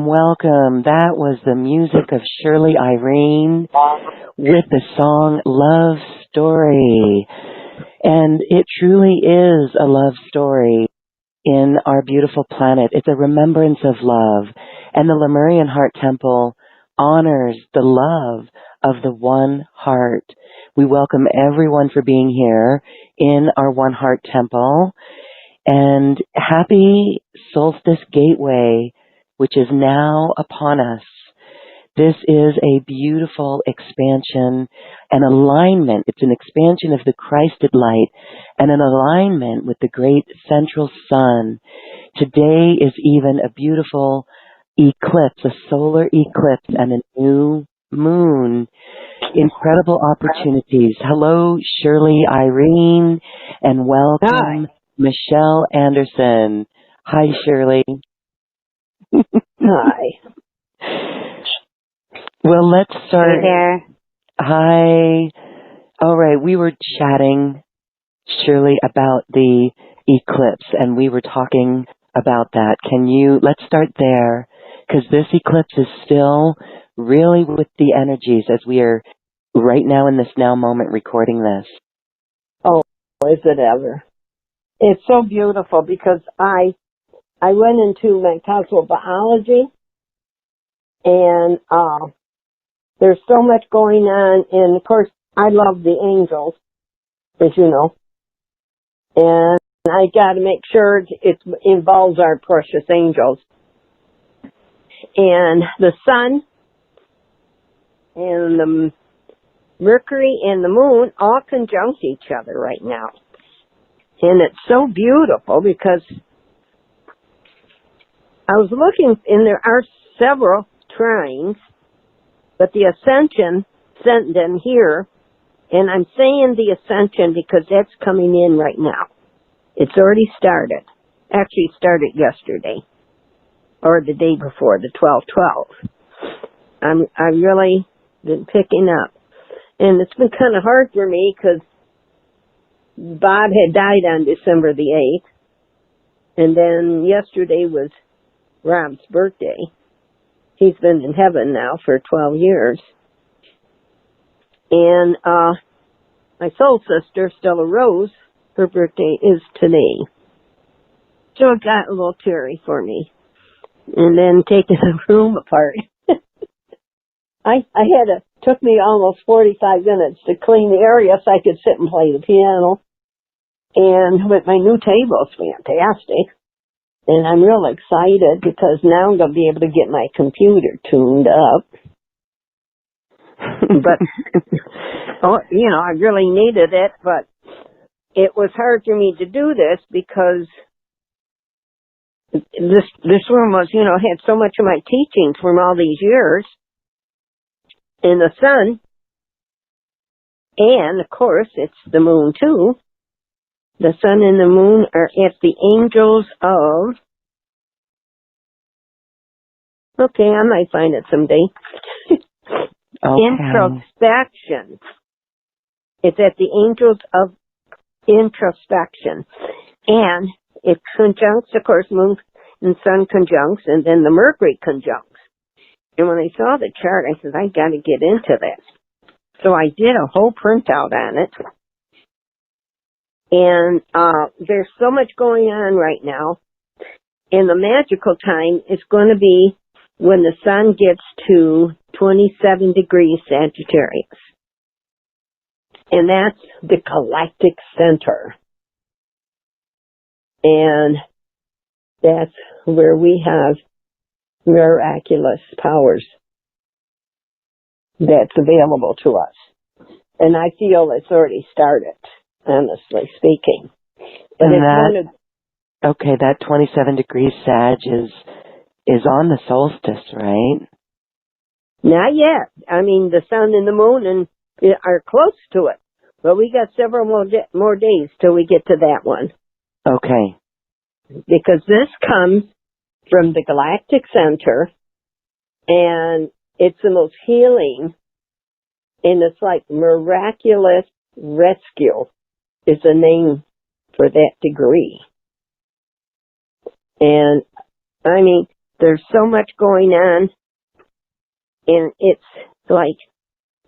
Welcome. That was the music of Shirley Irene with the song Love Story. And it truly is a love story in our beautiful planet. It's a remembrance of love. And the Lemurian Heart Temple honors the love of the One Heart. We welcome everyone for being here in our One Heart Temple. And happy Solstice Gateway, which is now upon us. This is a beautiful expansion, an alignment. It's an expansion of the Christed light and an alignment with the great central sun. Today is even a beautiful eclipse, a solar eclipse and a new moon. Incredible opportunities. Hello, Shirley Irene, and welcome, Hi. Michelle Anderson. Hi, Shirley. Hi. Well, let's start. Hey there. Hi. All right, we were chatting, Shirley, about the eclipse, and we were talking about that. Let's start there, because this eclipse is still really with the energies as we are right now in this now moment recording this. Oh, is it ever? It's so beautiful because I went into mental biology, and there's so much going on, and of course I love the angels, as you know, and I got to make sure it involves our precious angels. And the sun and the Mercury and the moon all conjunct each other right now. And it's so beautiful because I was looking, and there are several trines, but the ascension sent them here, and I'm saying the ascension because that's coming in right now. It's already started. Actually, it started yesterday, or the day before, the 12/12. I really been picking up, and it's been kind of hard for me because Bob had died on December the 8th, and then yesterday was Rob's birthday. He's been in heaven now for 12 years. And my soul sister, Stella Rose, Her birthday is today. So it got a little teary for me. And then taking the room apart. Took me almost 45 minutes to clean the area so I could sit and play the piano. And with my new table, it's fantastic. And I'm real excited because now I'm going to be able to get my computer tuned up. But, I really needed it, but it was hard for me to do this because this room was, had so much of my teachings from all these years. And the sun, and of course it's the moon too. The sun and the moon are at the angels of, okay, I might find it someday. Okay. Introspection. It's at the angels of introspection. And it conjuncts, of course, moon and sun conjuncts, and then the Mercury conjuncts. And when I saw the chart, I said, I got to get into this. So I did a whole printout on it. And there's so much going on right now. And the magical time is going to be when the sun gets to 27 degrees Sagittarius. And that's the galactic center. And that's where we have miraculous powers that's available to us. And I feel it's already started, honestly speaking. And that 27 degrees Sag is on the solstice, right? Not yet. I mean, the sun and the moon are close to it. But we got several more days till we get to that one. Okay. Because this comes from the galactic center, and it's the most healing, and it's like miraculous rescue is the name for that degree. And, I mean, there's so much going on, and it's like,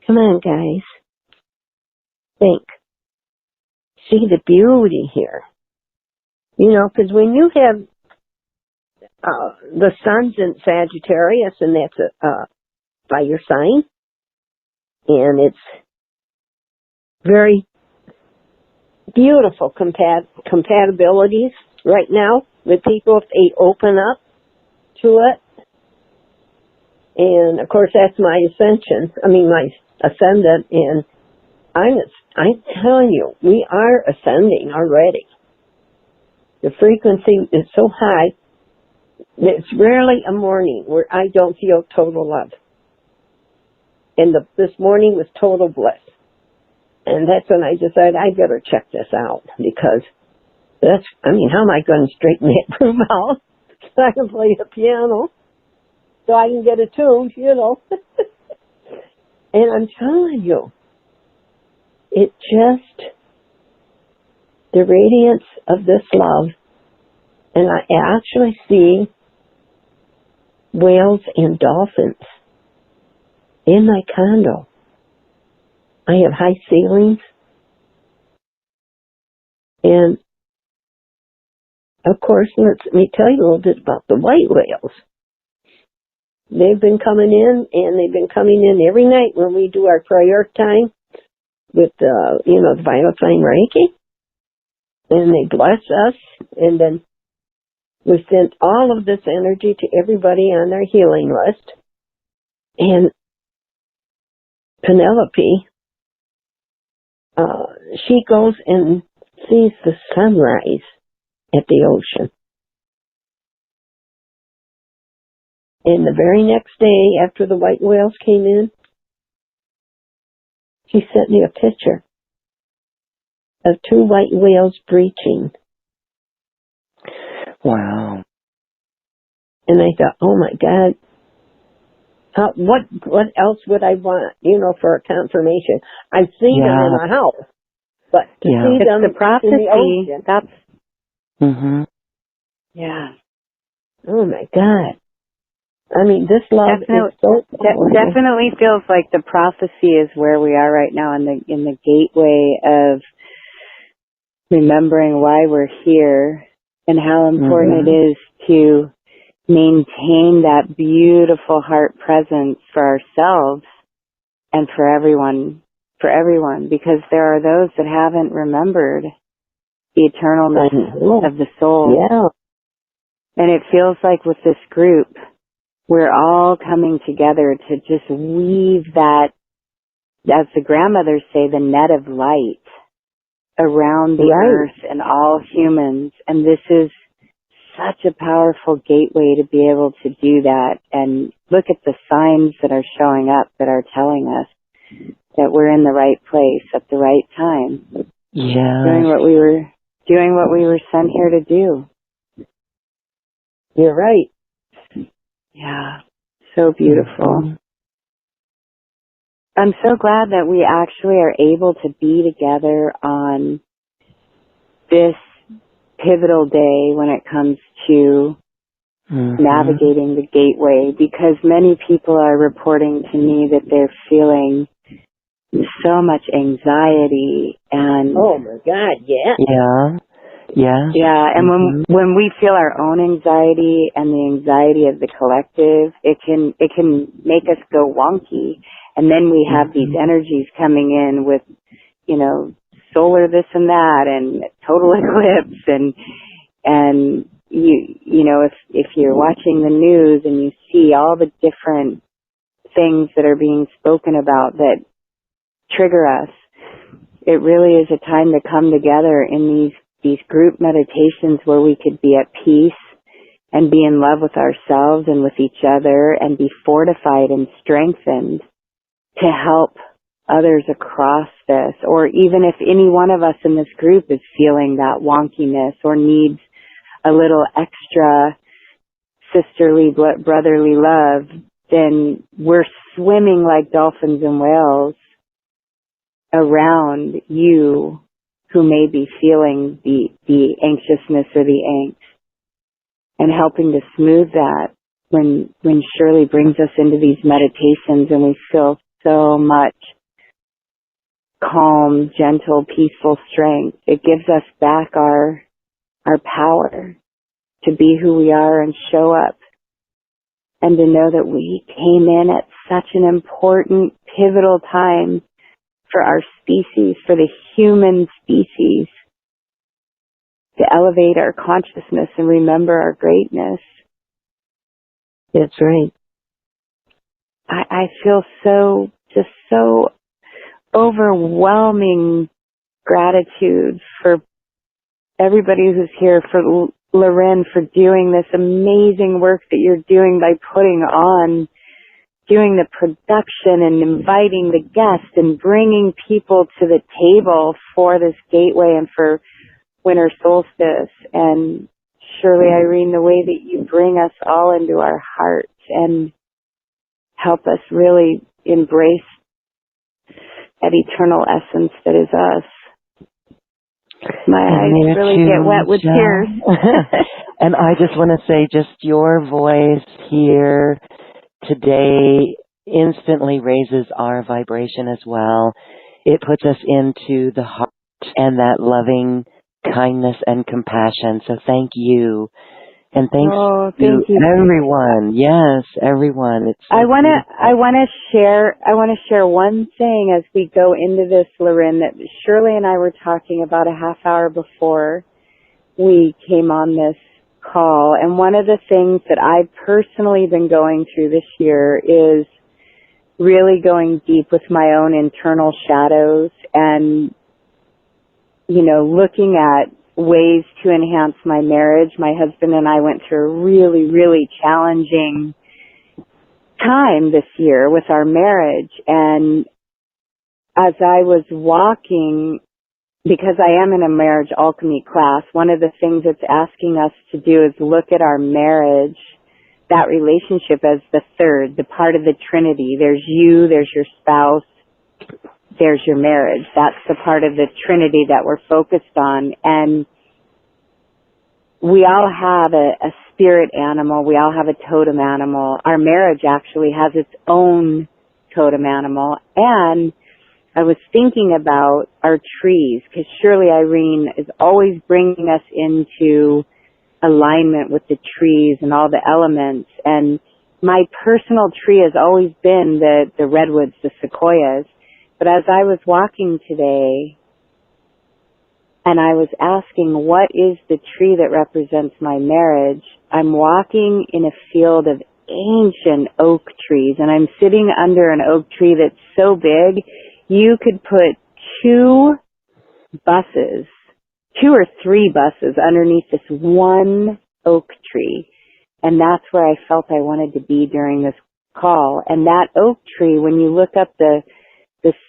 come on, guys, think. See the beauty here. Because when you have the sun's in Sagittarius, and that's by your sign, and it's very beautiful compatibilities right now with people if they open up to it. And of course, that's my my ascendant, and I'm telling you, we are ascending already. The frequency is so high. It's rarely a morning where I don't feel total love. And this morning was total bliss. And that's when I decided I better check this out, because how am I going to straighten that room out so I can play the piano, so I can get a tune, And I'm telling you, it just, the radiance of this love, and I actually see whales and dolphins in my condo. I have high ceilings, and of course, let me tell you a little bit about the white whales. They've been coming in, and they've been coming in every night when we do our prayer time with the vital sign Reiki, and they bless us, and then we sent all of this energy to everybody on their healing list. And Penelope, she goes and sees the sunrise at the ocean. And the very next day, after the white whales came in, she sent me a picture of 2 white whales breaching. Wow. And I thought, oh my God, what else would I want, for a confirmation? I've seen them in my house, but to see them the prophecy, in the ocean, that's... Mm-hmm. Yeah. Oh my God. I mean, this love is so definitely feels like the prophecy is where we are right now in the gateway of remembering why we're here and how important it is to maintain that beautiful heart presence for ourselves and for everyone, because there are those that haven't remembered the eternalness of the soul. Yeah. And it feels like with this group, we're all coming together to just weave that, as the grandmothers say, the net of light around the earth and all humans. And this is such a powerful gateway to be able to do that. And look at the signs that are showing up that are telling us that we're in the right place at the right time. Yeah. Doing what we were sent here to do. You're right. Yeah. So beautiful. I'm so glad that we actually are able to be together on this pivotal day when it comes to navigating the gateway, because many people are reporting to me that they're feeling so much anxiety and oh my God, yeah, and when we feel our own anxiety and the anxiety of the collective, it can make us go wonky, and then we have these energies coming in with, you know, solar this and that and total eclipse and you know, if you're watching the news and you see all the different things that are being spoken about that trigger us, it really is a time to come together in these group meditations where we could be at peace and be in love with ourselves and with each other and be fortified and strengthened to help others across this. Or even if any one of us in this group is feeling that wonkiness or needs a little extra sisterly, brotherly love, then we're swimming like dolphins and whales around you who may be feeling the anxiousness or the angst, and helping to smooth that when Shirley brings us into these meditations and we feel so much calm, gentle, peaceful strength. It gives us back our power to be who we are and show up, and to know that we came in at such an important, pivotal time for our species, for the human species, to elevate our consciousness and remember our greatness. That's right. I feel so overwhelming gratitude for everybody who's here, for Loren for doing this amazing work that you're doing by doing the production and inviting the guests and bringing people to the table for this gateway and for winter solstice. And Shirley Irene, the way that you bring us all into our hearts and help us really embrace that eternal essence that is us. My eyes really get wet with tears. And I just want to say, just your voice here today instantly raises our vibration as well. It puts us into the heart and that loving kindness and compassion. So thank you. And thanks to everyone. Yes, everyone. It's so I want to share one thing as we go into this, Loren, that Shirley and I were talking about a half hour before we came on this call. And one of the things that I've personally been going through this year is really going deep with my own internal shadows and, you know, looking at ways to enhance my marriage. My husband and I went through a really, really challenging time this year with our marriage. And as I was walking, because I am in a marriage alchemy class, one of the things it's asking us to do is look at our marriage, that relationship, as the third, the part of the Trinity. There's you, there's your spouse, there's your marriage. That's the part of the Trinity that we're focused on. And we all have a spirit animal. We all have a totem animal. Our marriage actually has its own totem animal. And I was thinking about our trees, because Shirley Irene is always bringing us into alignment with the trees and all the elements. And my personal tree has always been the redwoods, the sequoias. But as I was walking today, and I was asking, what is the tree that represents my marriage? I'm walking in a field of ancient oak trees, and I'm sitting under an oak tree that's so big, you could put 2 or 3 buses underneath this one oak tree. And that's where I felt I wanted to be during this call. And that oak tree, when you look up the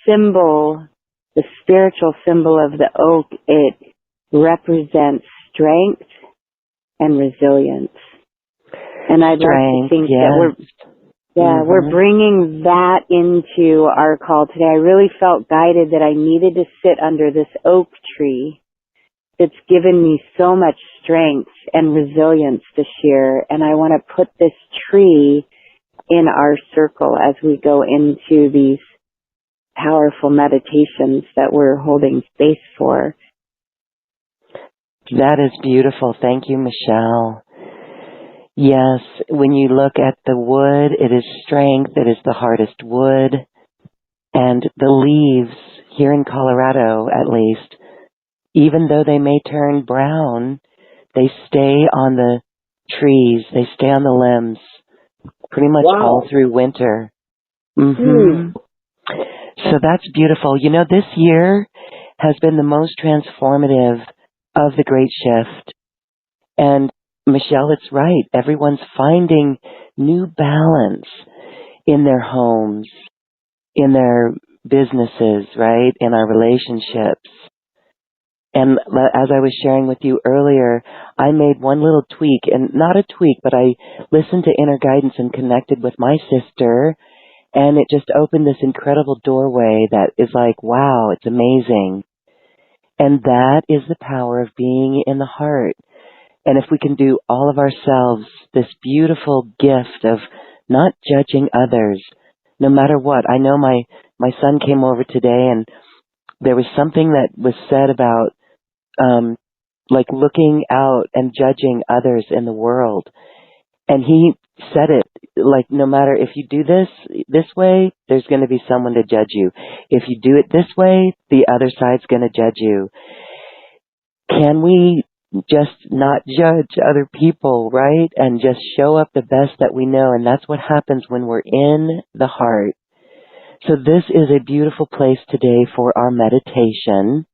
symbol, the spiritual symbol of the oak, it represents strength and resilience. And I'd like to think that we're bringing that into our call today. I really felt guided that I needed to sit under this oak tree that's given me so much strength and resilience this year. And I want to put this tree in our circle as we go into these powerful meditations that we're holding space for. That is beautiful. Thank you, Michelle. Yes, when you look at the wood, it is strength. It is the hardest wood. And the leaves, here in Colorado at least, even though they may turn brown, they stay on the trees. They stay on the limbs pretty much all through winter. So that's beautiful. You know, this year has been the most transformative of the Great Shift. And Michelle, it's right. Everyone's finding new balance in their homes, in their businesses, right? In our relationships. And as I was sharing with you earlier, I made one little tweak, and not a tweak, but I listened to inner guidance and connected with my sister, and it just opened this incredible doorway that is like, wow, it's amazing. And that is the power of being in the heart. And if we can do all of ourselves this beautiful gift of not judging others, no matter what. I know my son came over today, and there was something that was said about like looking out and judging others in the world. And he said it like, no matter if you do this way, there's going to be someone to judge you. If you do it this way, the other side's going to judge you. Can we just not judge other people, right? And just show up the best that we know. And that's what happens when we're in the heart. So this is a beautiful place today for our meditation.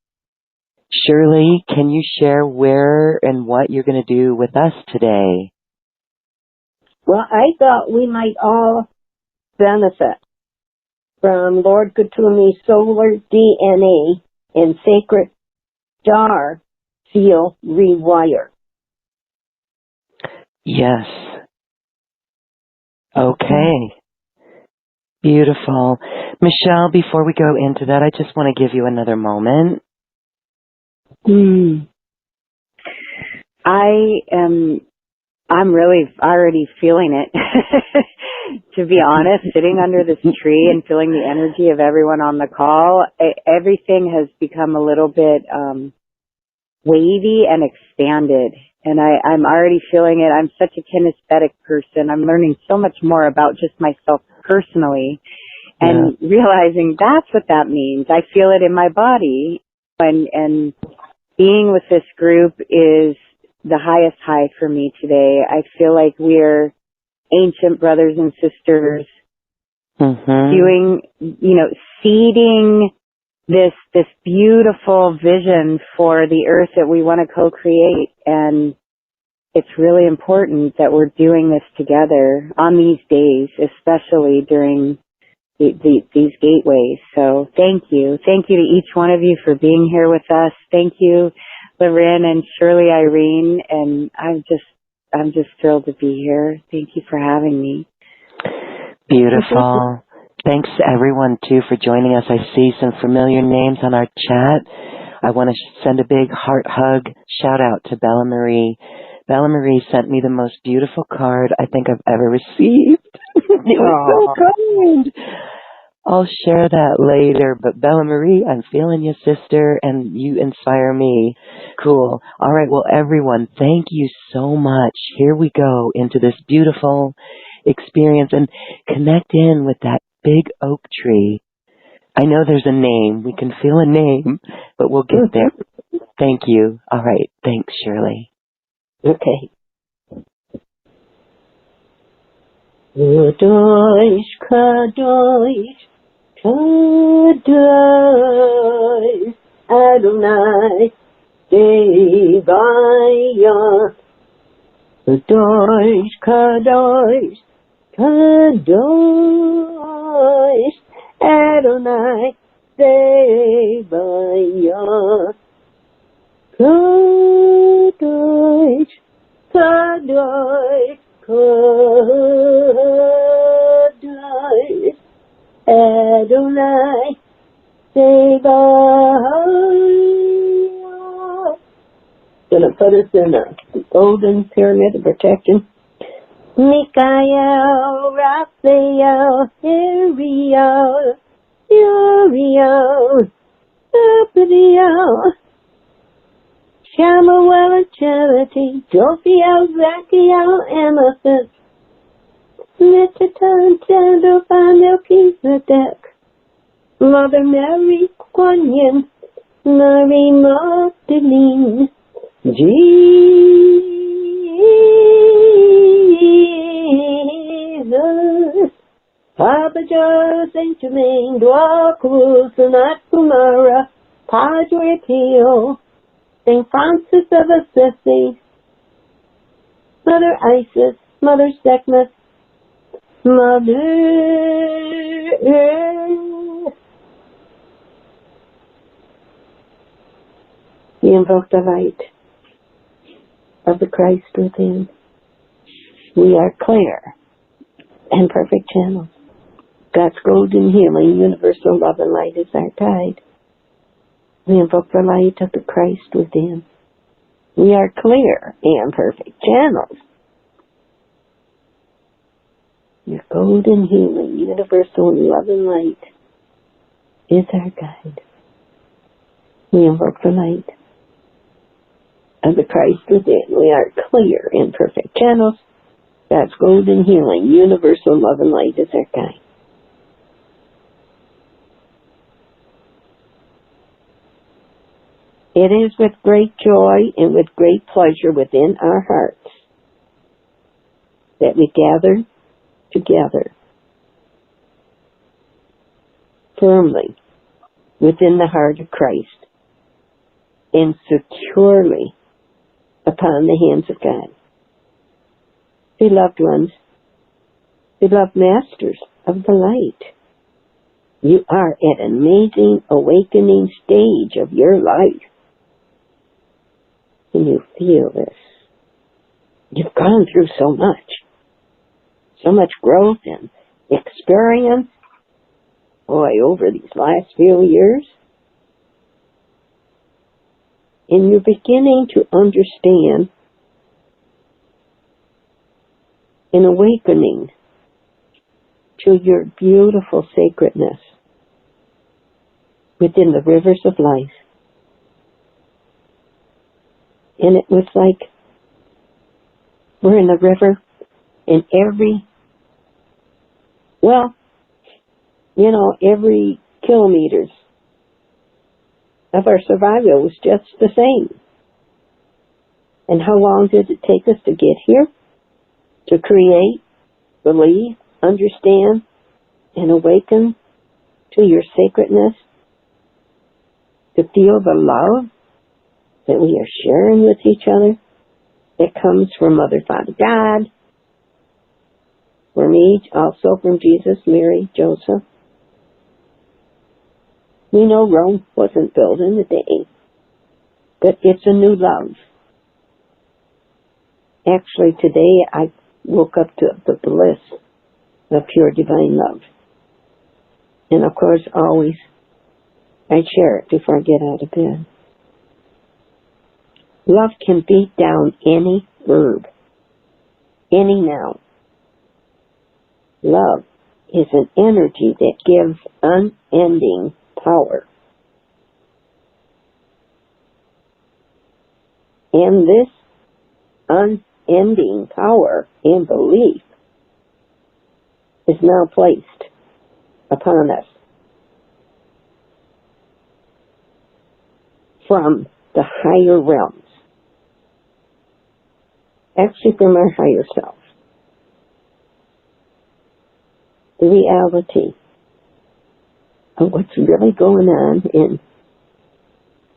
Shirley, can you share where and what you're going to do with us today? Well, I thought we might all benefit from Lord Kutumi's solar DNA and sacred star seal rewire. Yes. Okay. Beautiful. Michelle, before we go into that, I just want to give you another moment. I'm really already feeling it, to be honest, sitting under this tree and feeling the energy of everyone on the call. Everything has become a little bit wavy and expanded, and I'm already feeling it. I'm such a kinesthetic person. I'm learning so much more about just myself personally and realizing that's what that means. I feel it in my body, and being with this group is the highest high for me today. I feel like we're ancient brothers and sisters doing, seeding this beautiful vision for the earth that we want to co-create. And it's really important that we're doing this together on these days, especially during these gateways. So thank you. Thank you to each one of you for being here with us. Thank you, Lemurian and Shirley Irene. And I'm just thrilled to be here. Thank you for having me. Beautiful. Thanks everyone too for joining us. I see some familiar names on our chat. I want to send a big heart hug shout out to Bella Marie. Bella Marie sent me the most beautiful card I think I've ever received. It was so kind. I'll share that later, but Bella Marie, I'm feeling you, sister, and you inspire me. Cool. All right, well, everyone, thank you so much. Here we go into this beautiful experience and connect in with that big oak tree. I know there's a name. We can feel a name, but we'll get there. Thank you. All right. Thanks, Shirley. Okay. Kadosh, Kadosh, Kadosh, Adonai, Devaya. Kadosh, Kadosh, Kadosh, Adonai, Devaya. Kadosh, Kadosh, Kadosh, Adonai, Sebaot. Gonna put us in a golden pyramid of protection. Mikael, Raphael, Ariel, Uriel, Abdiel, Shamuel and Charity, Jophiel, Zachiel, Amethyst, Metatron, Sandalphon, Melchizedek, Mother Mary, Kuan Yin, Mary Magdalene, Jesus, Papa John, Saint Germain, Dwar Cruz, Sanat Kumara, Padre Pio, St. Francis of Assisi, Mother Isis, Mother Sekhmet, Mother Earth. We invoke the light of the Christ within. We are clear and perfect channels. God's golden healing, universal love and light is our guide. We invoke the light of the Christ within. We are clear and perfect channels. Your golden healing, universal love and light is our guide. We invoke the light of the Christ within. We are clear and perfect channels. God's golden healing, universal love and light is our guide. It is with great joy and with great pleasure within our hearts that we gather together firmly within the heart of Christ and securely upon the hands of God. Beloved ones, beloved masters of the light, you are at an amazing awakening stage of your life. Can you feel this? You've gone through so much growth and experience, boy, over these last few years. And you're beginning to understand an awakening to your beautiful sacredness within the rivers of life. And it was like we're in the river and every kilometers of our survival was just the same. And how long did it take us to get here? To create, believe, understand, and awaken to your sacredness? To feel the love that we are sharing with each other that comes from Mother, Father, God, for me, also from Jesus, Mary, Joseph. We know Rome wasn't built in a day, but it's a new love. Actually, today I woke up to the bliss of pure divine love. And of course, always I share it before I get out of bed. Love can beat down any verb, any noun. Love is an energy that gives unending power. And this unending power and belief is now placed upon us from the higher realms, actually from our higher self. The reality of what's really going on in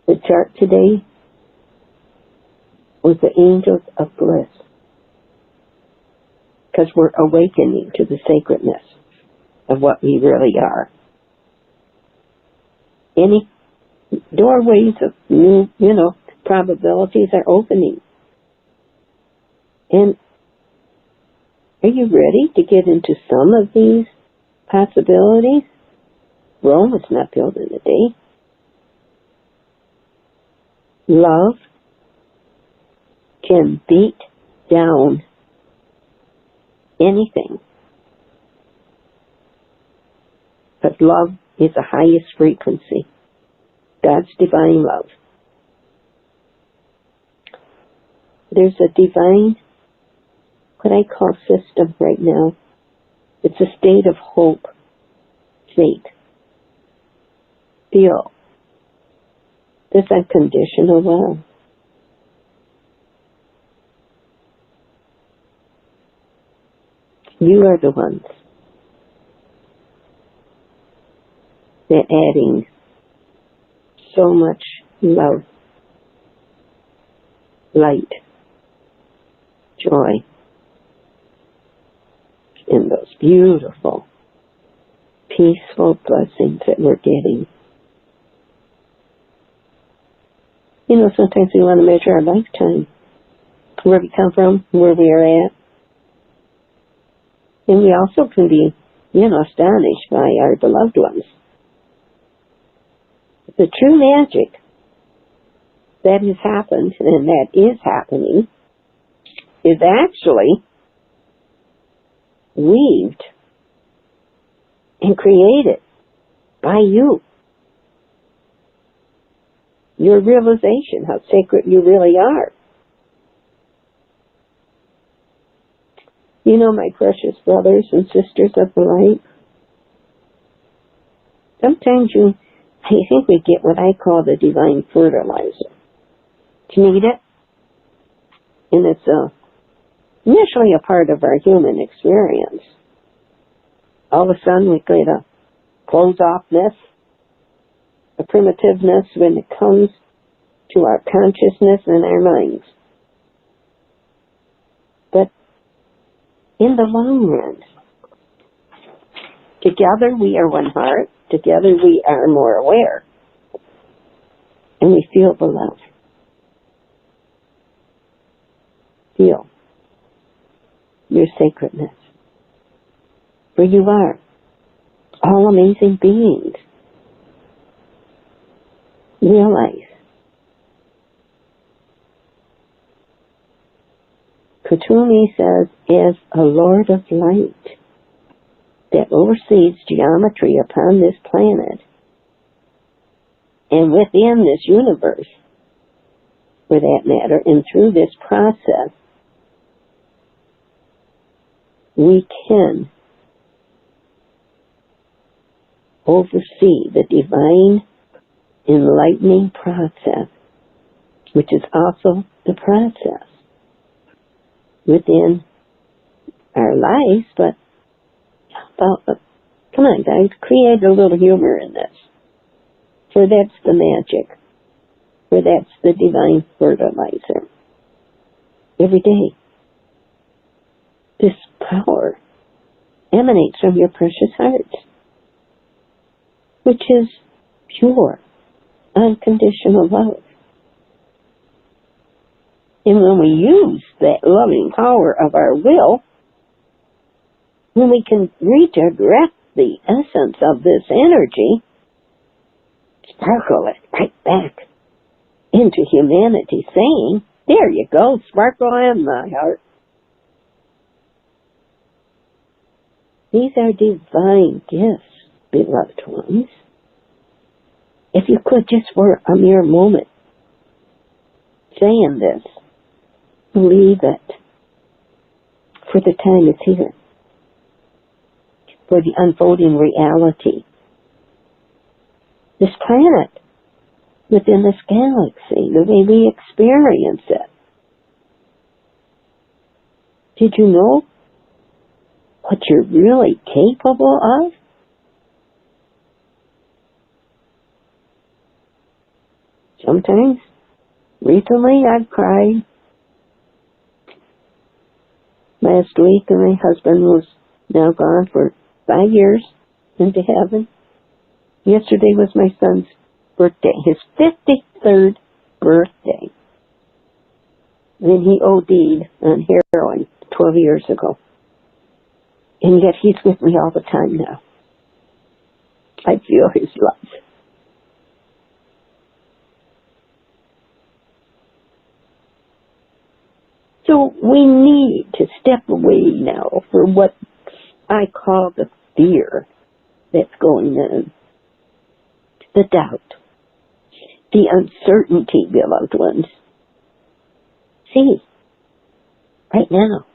the chart today was the angels of bliss, because we're awakening to the sacredness of what we really are. Any doorways of new, probabilities are opening. And are you ready to get into some of these possibilities? Rome was not built in a day. Love can beat down anything. But love is the highest frequency. God's divine love. There's a divine, what I call system right now. It's a state of hope, faith. Feel this unconditional love. You are the ones that adding so much love, light, joy in those beautiful, peaceful blessings that we're getting. Sometimes we want to measure our lifetime, where we come from, where we are at. And we also can be, astonished by our beloved ones. The true magic that has happened and that is happening is actually weaved and created by you. Your realization how sacred you really are. My precious brothers and sisters of the light, sometimes I think we get what I call the divine fertilizer. You need it, and it's initially a part of our human experience. All of a sudden we get a close-offness, a primitiveness when it comes to our consciousness and our minds. But in the long run, together we are one heart, together we are more aware, and we feel the love. Feel your sacredness. For you are all amazing beings. Realize Kutumi says, as a Lord of Light that oversees geometry upon this planet and within this universe, for that matter, and through this process, we can oversee the divine enlightening process, which is also the process within our lives. But come on, guys, create a little humor in this. For that's the magic. For that's the divine fertilizer. Every day, this power emanates from your precious hearts, which is pure, unconditional love. And when we use that loving power of our will, when we can redirect the essence of this energy, sparkle it right back into humanity, saying, there you go, sparkle in my heart. These are divine gifts, beloved ones. If you could just for a mere moment saying this, believe it, for the time is here, for the unfolding reality. This planet, within this galaxy, the way we experience it. Did you know what you're really capable of? Sometimes, recently, I've cried. Last week, my husband was now gone for 5 years into heaven. Yesterday was my son's birthday, his 53rd birthday. And he OD'd on heroin 12 years ago. And yet he's with me all the time now. I feel his love. So we need to step away now from what I call the fear that's going on. The doubt. The uncertainty, beloved ones. See, right now,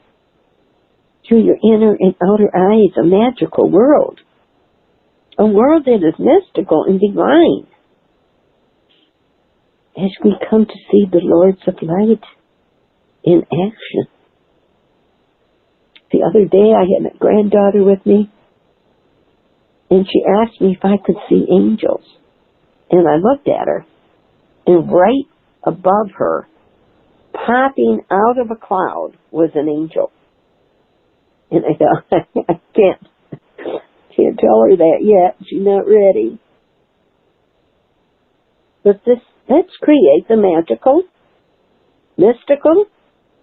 through your inner and outer eyes, a magical world. A world that is mystical and divine. As we come to see the Lords of Light in action. The other day I had a granddaughter with me, and she asked me if I could see angels. And I looked at her, and right above her, popping out of a cloud, was an angel. And I thought, I can't tell her that yet. She's not ready. But let's create the magical, mystical,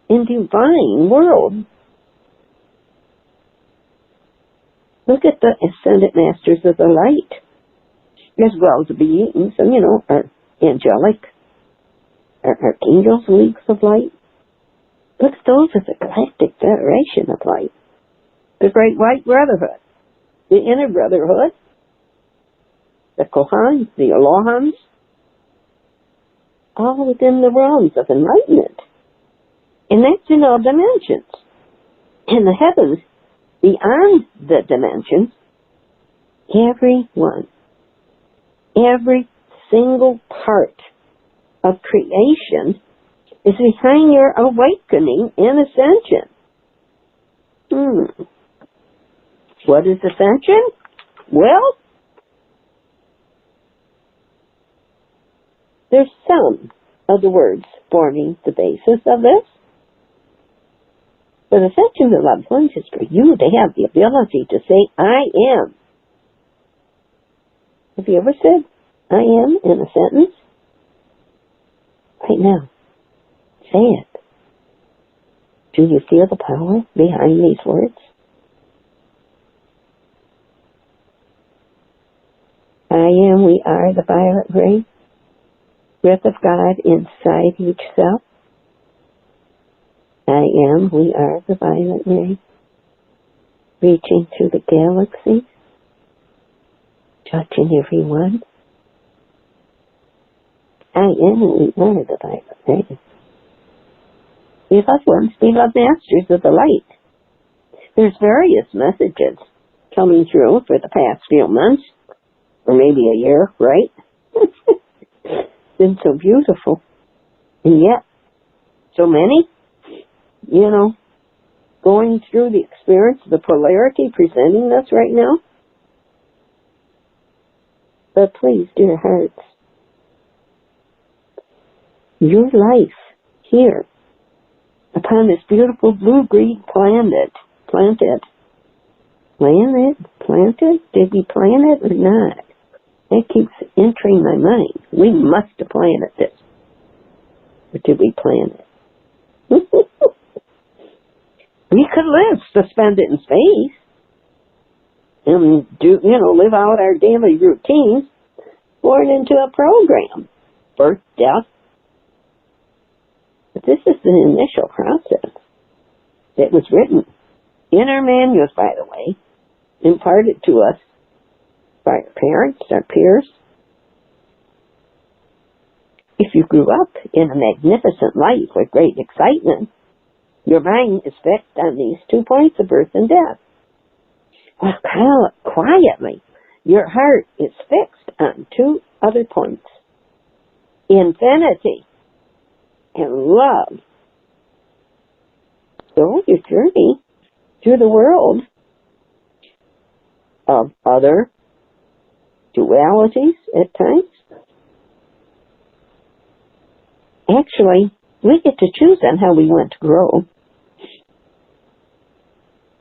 and divine world. Look at the ascended masters of the light, as well as the beings, our angelic, our archangels, leagues of light. Look at those as a galactic federation of light. The Great White Brotherhood, the Inner Brotherhood, the Kohans, the Elohans, all within the realms of enlightenment. And that's in all dimensions. In the heavens, beyond the dimensions, everyone, every single part of creation is behind your awakening and ascension. What is ascension? Well, there's some of the words forming the basis of this. But ascension, the loved ones, is for you to have the ability to say, I am. Have you ever said, I am, in a sentence? Right now. Say it. Do you feel the power behind these words? I am, we are the violet ray, breath of God inside each cell. I am, we are the violet ray, reaching through the galaxy, touching everyone. I am, we are the violet ray. Beloved ones, beloved masters of the light. There's various messages coming through for the past few months, or maybe a year, right? Been so beautiful. And yet, so many, going through the experience of the polarity presenting us right now. But please, dear hearts, your life here, upon this beautiful blue-green planted? Did we plant it or not? That keeps entering my mind. We must have planted this. Or did we plant it? We could live suspended in space and live out our daily routines, born into a program. Birth, death. But this is the initial process that was written in our manuals, by the way, imparted to us by our parents, our peers. If you grew up in a magnificent life with great excitement, your mind is fixed on these 2 points of birth and death. Well, quietly, your heart is fixed on 2 other points: infinity and love. So your journey through the world of other dualities at times, actually, we get to choose on how we want to grow.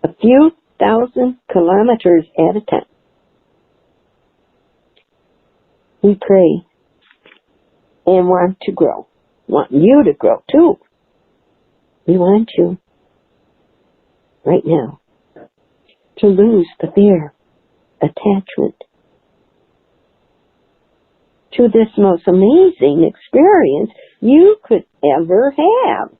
A few thousand kilometers at a time. We pray and want to grow. Want you to grow too. We want you right now to lose the fear, attachment to this most amazing experience you could ever have.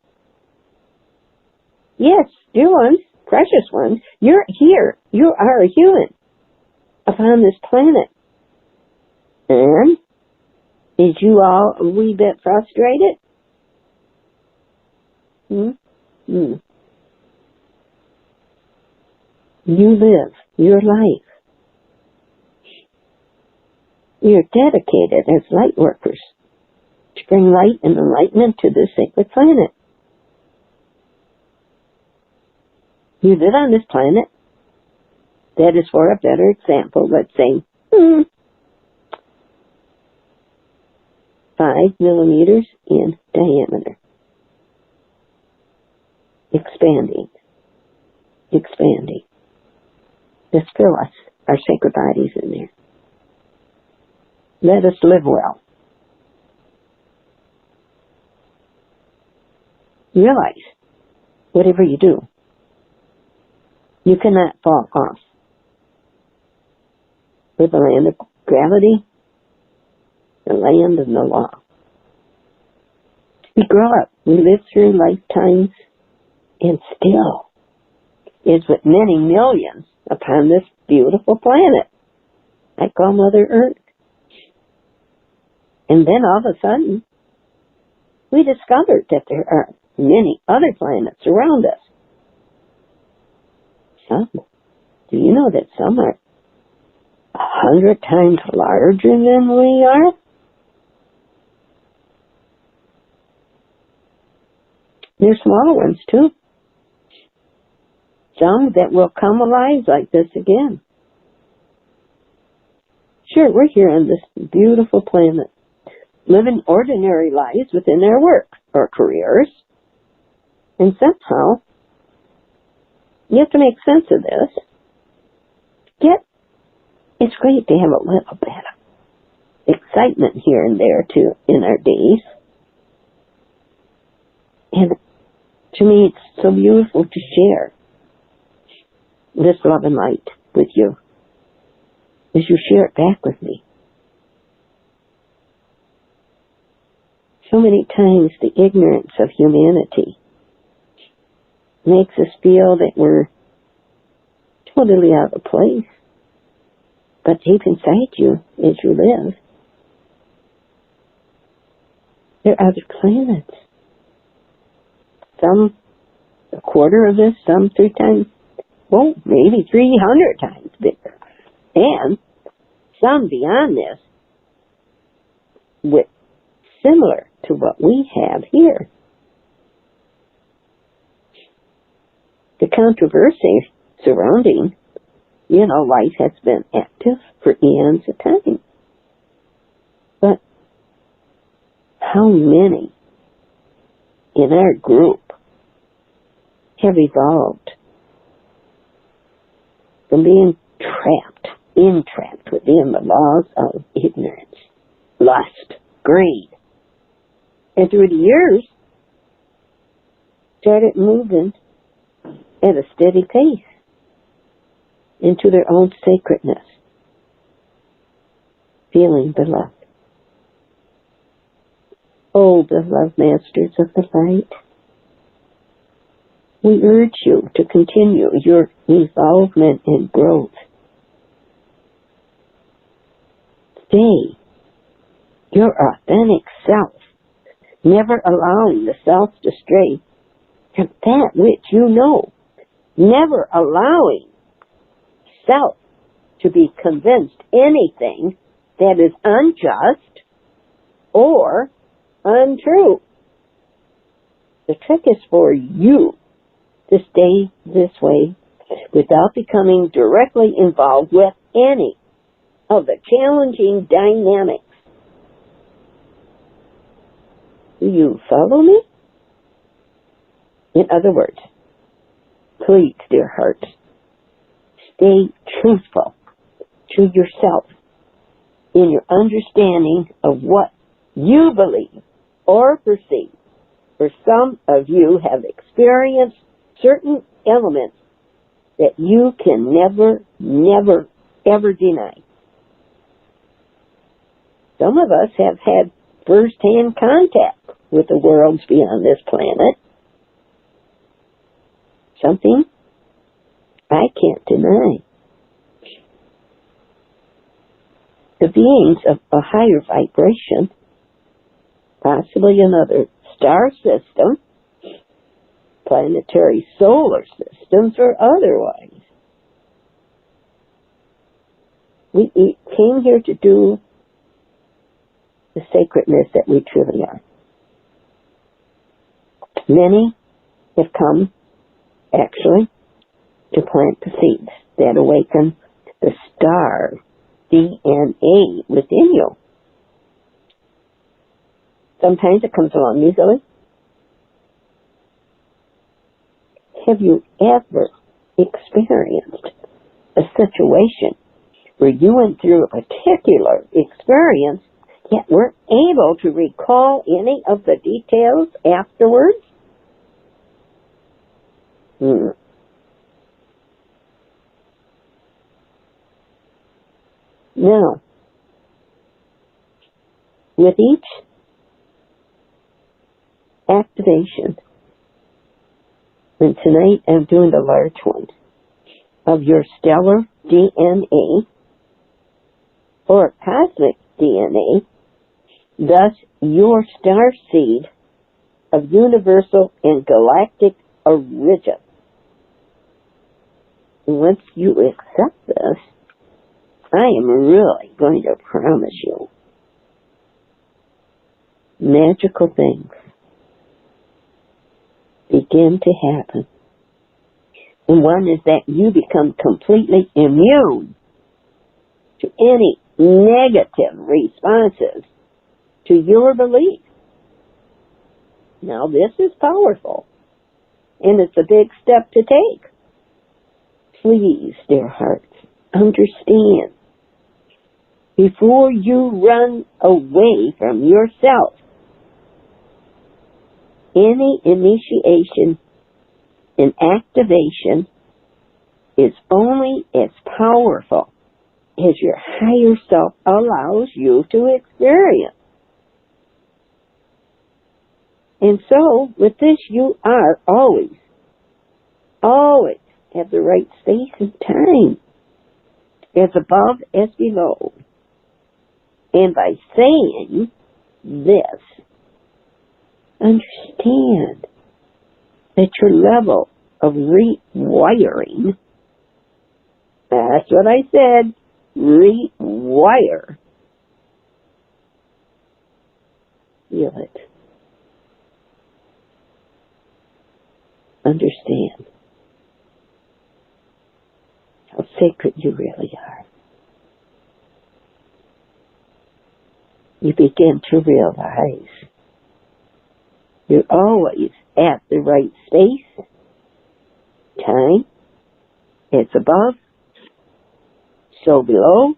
Yes, dear ones, precious ones, you're here. You are a human upon this planet. And is you all a wee bit frustrated? You live your life. You're dedicated as light workers to bring light and enlightenment to this sacred planet. You live on this planet that is, for a better example, let's say, 5 millimeters in diameter. Expanding. Let's fill us, our sacred bodies in there. Let us live well. Realize, whatever you do, you cannot fall off. We're the land of gravity, the land of the law. We grow up, we live through lifetimes, and still is with many millions upon this beautiful planet I call Mother Earth. And then all of a sudden, we discovered that there are many other planets around us. Some, do you know that some are 100 times larger than we are? There's smaller ones too. Some that will come alive like this again. Sure, we're here on this beautiful planet, living ordinary lives within our work or careers. And somehow, you have to make sense of this. Yet, it's great to have a little bit of excitement here and there too in our days. And to me, it's so beautiful to share this love and light with you as you share it back with me. So many times the ignorance of humanity makes us feel that we're totally out of place. But deep inside you, as you live, there are other planets. Some a quarter of this, some 3 times, well, maybe 300 times bigger. And some beyond this, with similar to what we have here. The controversy surrounding, life has been active for eons of time. But how many in our group have evolved from being entrapped within the laws of ignorance, lust, greed, and through the years started moving at a steady pace into their own sacredness, feeling beloved. Oh, beloved masters of the light, we urge you to continue your evolvement and growth Stay your authentic self, never allowing the self to stray from that which you know, never allowing self to be convinced anything that is unjust or untrue. The trick is for you to stay this way without becoming directly involved with any of the challenging dynamics. Do you follow me? In other words, please, dear hearts, stay truthful to yourself in your understanding of what you believe or perceive. For some of you have experienced certain elements that you can never, ever deny. Some of us have had first-hand contact with the worlds beyond this planet. Something I can't deny. The beings of a higher vibration, possibly another star system, planetary solar systems, or otherwise. We came here to do the sacredness that we truly are. Many have come, actually, to plant the seeds that awaken the star DNA within you. Sometimes it comes along easily. Have you ever experienced a situation where you went through a particular experience yet weren't able to recall any of the details afterwards? Now, with each activation, and tonight I'm doing the large one, of your stellar DNA or cosmic DNA, thus your star seed of universal and galactic origin. And once you accept this, I am really going to promise you magical things begin to happen. And one is that you become completely immune to any negative responses to your beliefs. Now, this is powerful, and it's a big step to take. Please, dear hearts, understand, before you run away from yourself, any initiation and activation is only as powerful as your higher self allows you to experience. And so, with this, you are always at the right space and time, as above as below. And by saying this, understand that your level of rewiring, that's what I said, rewire. Feel it. Understand how sacred you really are. You begin to realize you're always at the right space, time, it's above, so below.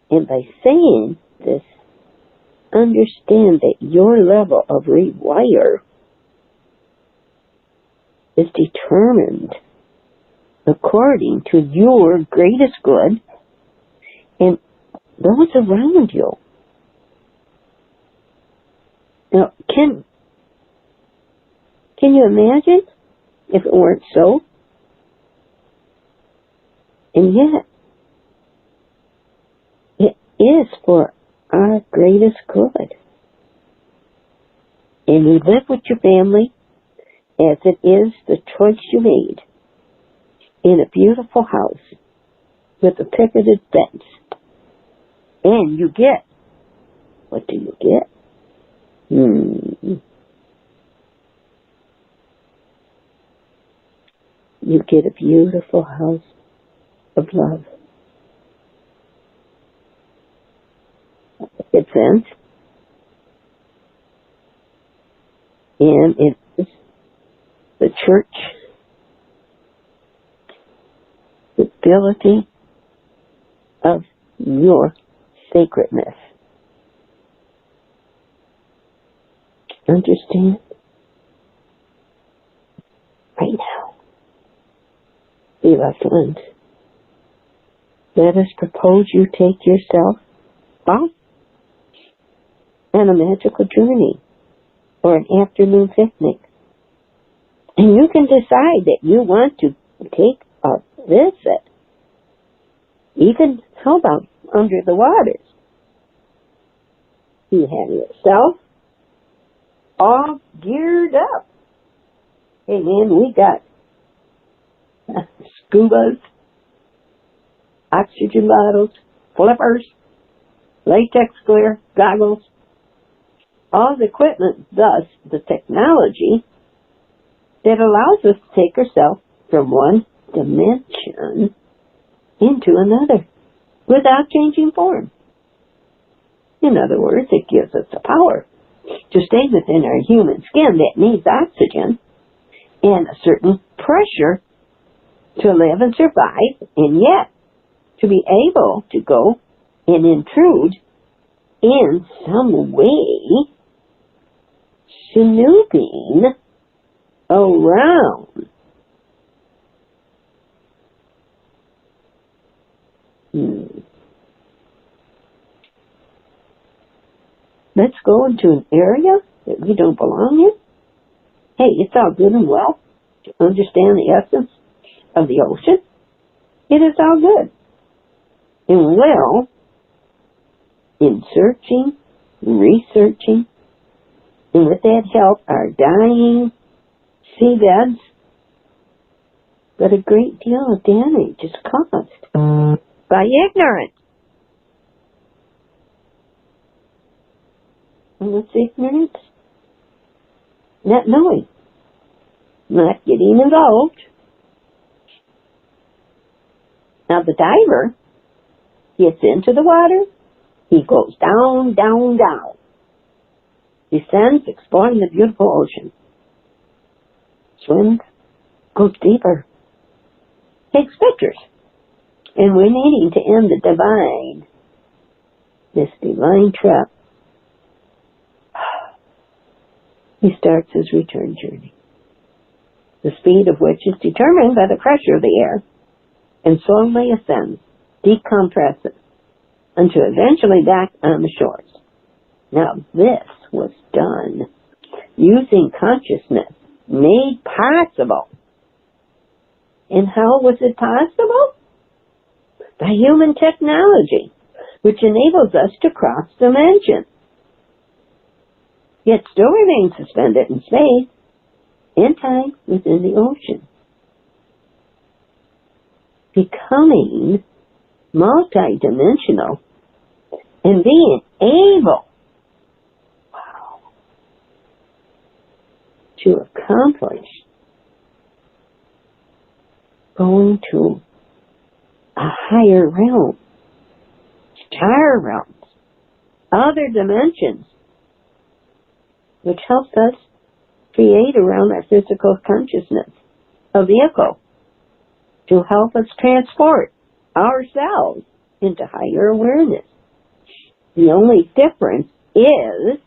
And by saying this, understand that your level of rewire is determined according to your greatest good and those around you. Now, can you imagine if it weren't so? And yet, it is for our greatest good. And you live with your family as it is the choice you made in a beautiful house with a picketed fence. And you get, what do you get? You get a beautiful house of love. It's fence. And it is the church, the ability of your sacredness. Understand? Right now. Beloved ones, let us propose you take yourself off on a magical journey or an afternoon picnic. And you can decide that you want to take a visit. Even, how about under the waters? You have yourself all geared up. Hey man, we got scubas, oxygen bottles, flippers, latex clear, goggles, all the equipment, thus the technology that allows us to take ourselves from one dimension into another without changing form. In other words, it gives us the power to stay within our human skin that needs oxygen and a certain pressure to live and survive, and yet to be able to go and intrude in some way, snooping around. Let's go into an area that we don't belong in. Hey, it's all good and well to understand the essence of the ocean. It is all good and well in searching, researching, and with that help, our dying seabeds. But a great deal of damage is caused by ignorance. And what's ignorance? Not knowing. Not getting involved. Now the diver gets into the water. He goes down, down, down. Descends, exploring the beautiful ocean. Swims, goes deeper. Takes pictures. And we're needing to end this divine trap. He starts his return journey, the speed of which is determined by the pressure of the air, and slowly ascends, decompresses, until eventually back on the shores. Now this was done using consciousness made possible. And how was it possible? By human technology, which enables us to cross dimensions, yet still remain suspended in space and time within the ocean, becoming multidimensional and being able to accomplish going to a higher realm, star realms, other dimensions, which helps us create around our physical consciousness a vehicle to help us transport ourselves into higher awareness. The only difference is,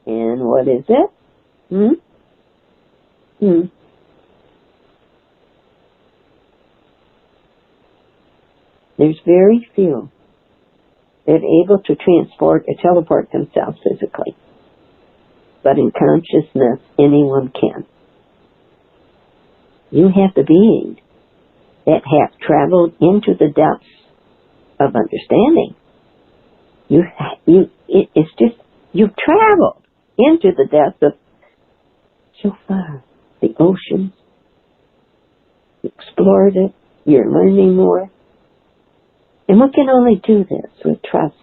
and what is it? There's very few that are able to transport or teleport themselves physically. But in consciousness, anyone can. You have the being that have traveled into the depths of understanding. It's just, you've traveled into the depths of, so far, the ocean. You explored it. You're learning more. And we can only do this with trust.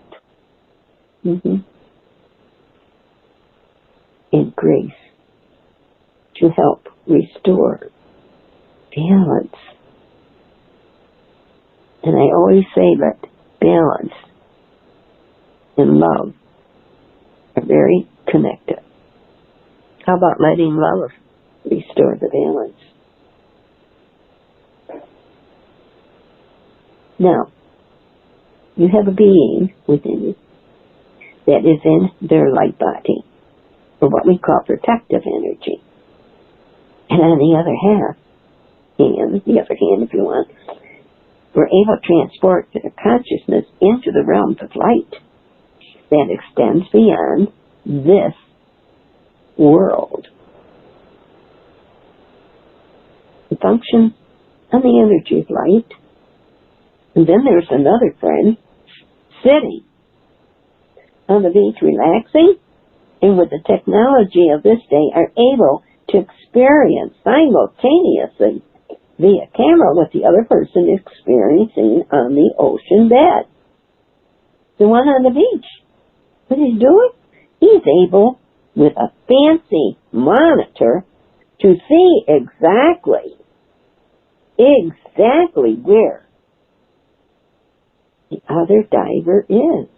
And grace to help restore balance. And I always say that balance and love are very connected. How about letting love restore the balance? Now, you have a being within you that is in their light body, or what we call protective energy. And on the other hand, if you want, we're able to transport their consciousness into the realms of light that extends beyond this world. It functions on the energy of light. And then there's another friend sitting on the beach relaxing, and with the technology of this day are able to experience simultaneously via camera what the other person is experiencing on the ocean bed. The one on the beach. What he's doing? He's able, with a fancy monitor, to see exactly where the other diver is.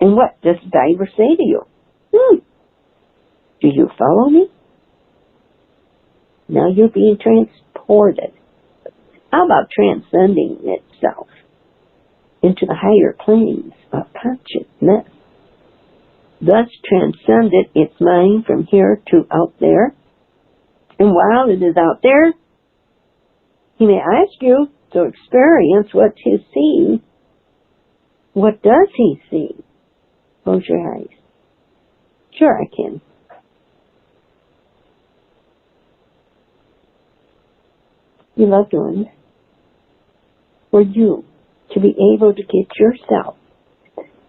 And what does the diver say to you? Do you follow me? Now you're being transported. How about transcending itself into the higher planes of consciousness? Thus transcended its mind from here to out there. And while it is out there, he may ask you to experience what he sees. What does he see? Close your eyes. Sure, I can. You loved ones, for you to be able to get yourself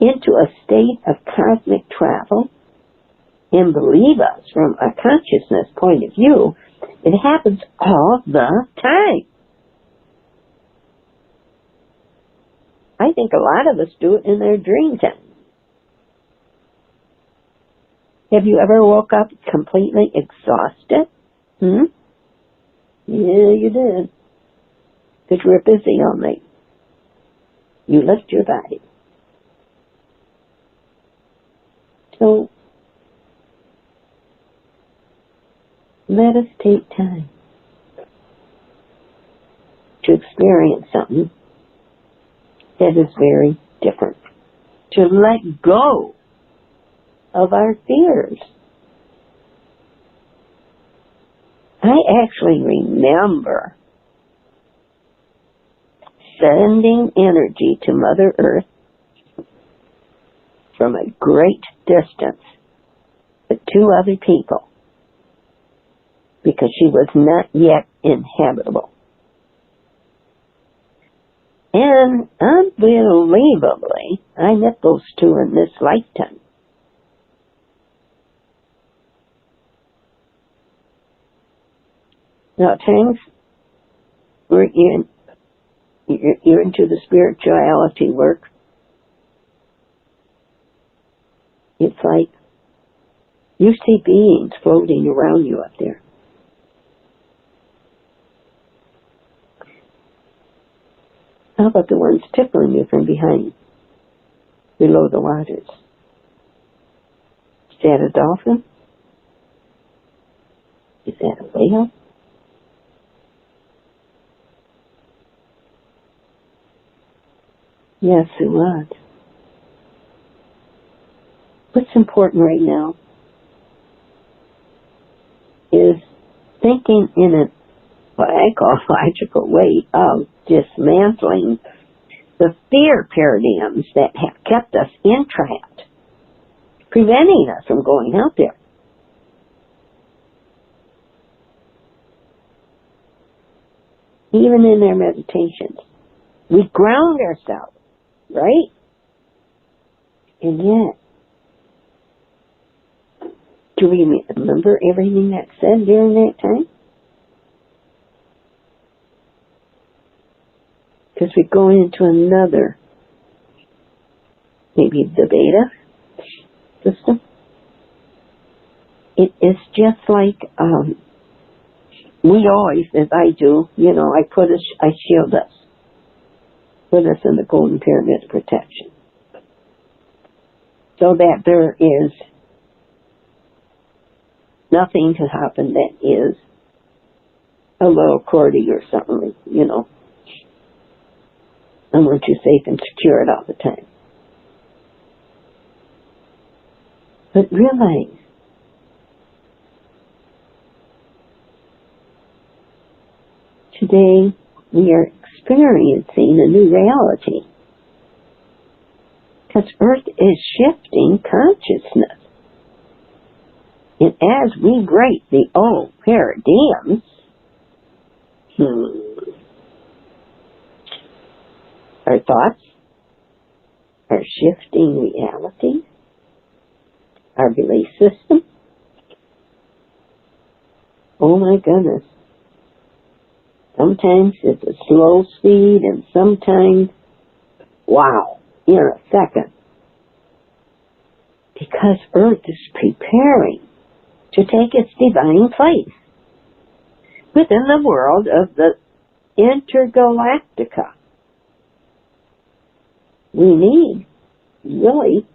into a state of cosmic travel, and believe us, from a consciousness point of view, it happens all the time. I think a lot of us do it in their dream time. Have you ever woke up completely exhausted? Yeah, you did. Because you were busy all night. You left your body. So, let us take time to experience something that is very different. To let go of our fears. I actually remember sending energy to Mother Earth from a great distance with two other people because she was not yet inhabitable. And unbelievably, I met those two in this lifetime. Now, at times, you're into the spirituality work. It's like you see beings floating around you up there. How about the ones tickling you from behind, below the waters? Is that a dolphin? Is that a whale? Yes, it was. What's important right now is thinking in a, what I call logical way of dismantling the fear paradigms that have kept us entrapped, preventing us from going out there. even in our meditations. We ground ourselves, right? And yet, do we remember everything that's said during that time? Because we go into another, maybe the beta system. It is just like, we always, as I do, I shield us. Put us in the golden pyramid of protection. So that there is nothing to happen that is a little cordy or something, I want you safe and secure all the time. But realize, today we are experiencing a new reality. Because Earth is shifting consciousness. And as we break the old paradigms, our thoughts are shifting reality, our belief system. Oh my goodness. Sometimes it's a slow speed and sometimes, wow, in a second. Because Earth is preparing to take its divine place within the world of the intergalactica. We need, really,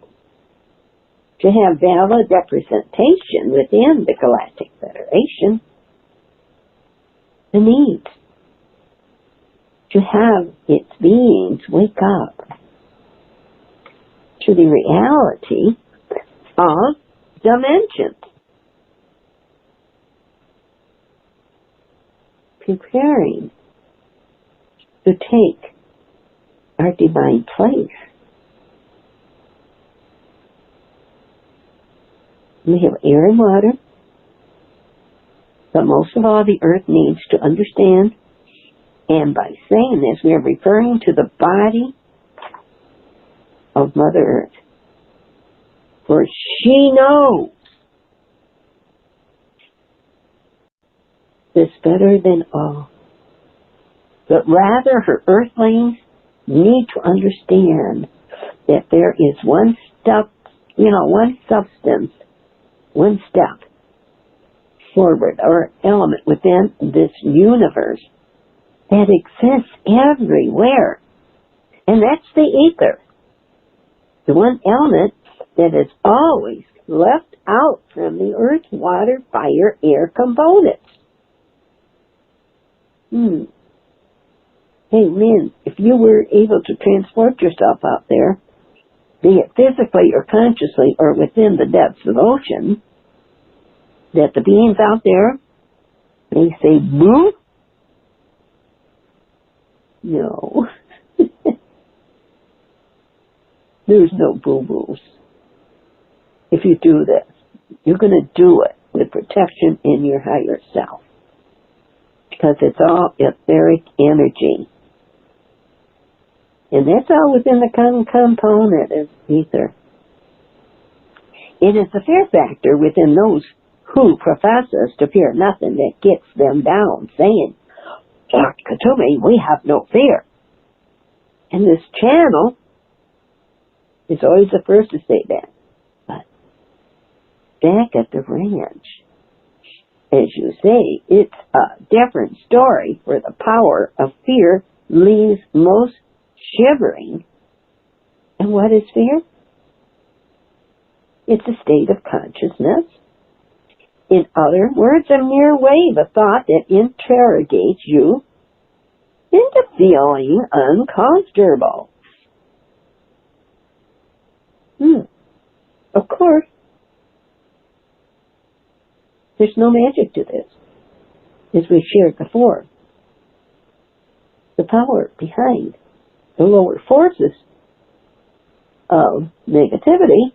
to have valid representation within the Galactic Federation. The need to have its beings wake up to the reality of dimensions. Preparing to take our divine place. We have air and water, but most of all the earth needs to understand, and by saying this we are referring to the body of Mother Earth. For she knows this better than all. But rather her earthlings need to understand that there is one step, one substance, one step forward, or element within this universe that exists everywhere. And that's the ether. The one element that is always left out from the earth, water, fire, air components. Hey, man, if you were able to transport yourself out there, be it physically or consciously or within the depths of ocean, that the beings out there may say, boo? No. There's no boo-boos. If you do this, you're going to do it with protection in your higher self. Because it's all etheric energy. And that's all within the component of ether. It is the fear factor within those who professes to fear nothing that gets them down, saying, Katumi, we have no fear. And this channel is always the first to say that. But back at the ranch, as you say, it's a different story where the power of fear leaves most shivering. And what is fear? It's a state of consciousness. In other words, a mere wave of thought that interrogates you into feeling uncomfortable. Of course, there's no magic to this, as we shared before. The power behind the lower forces of negativity,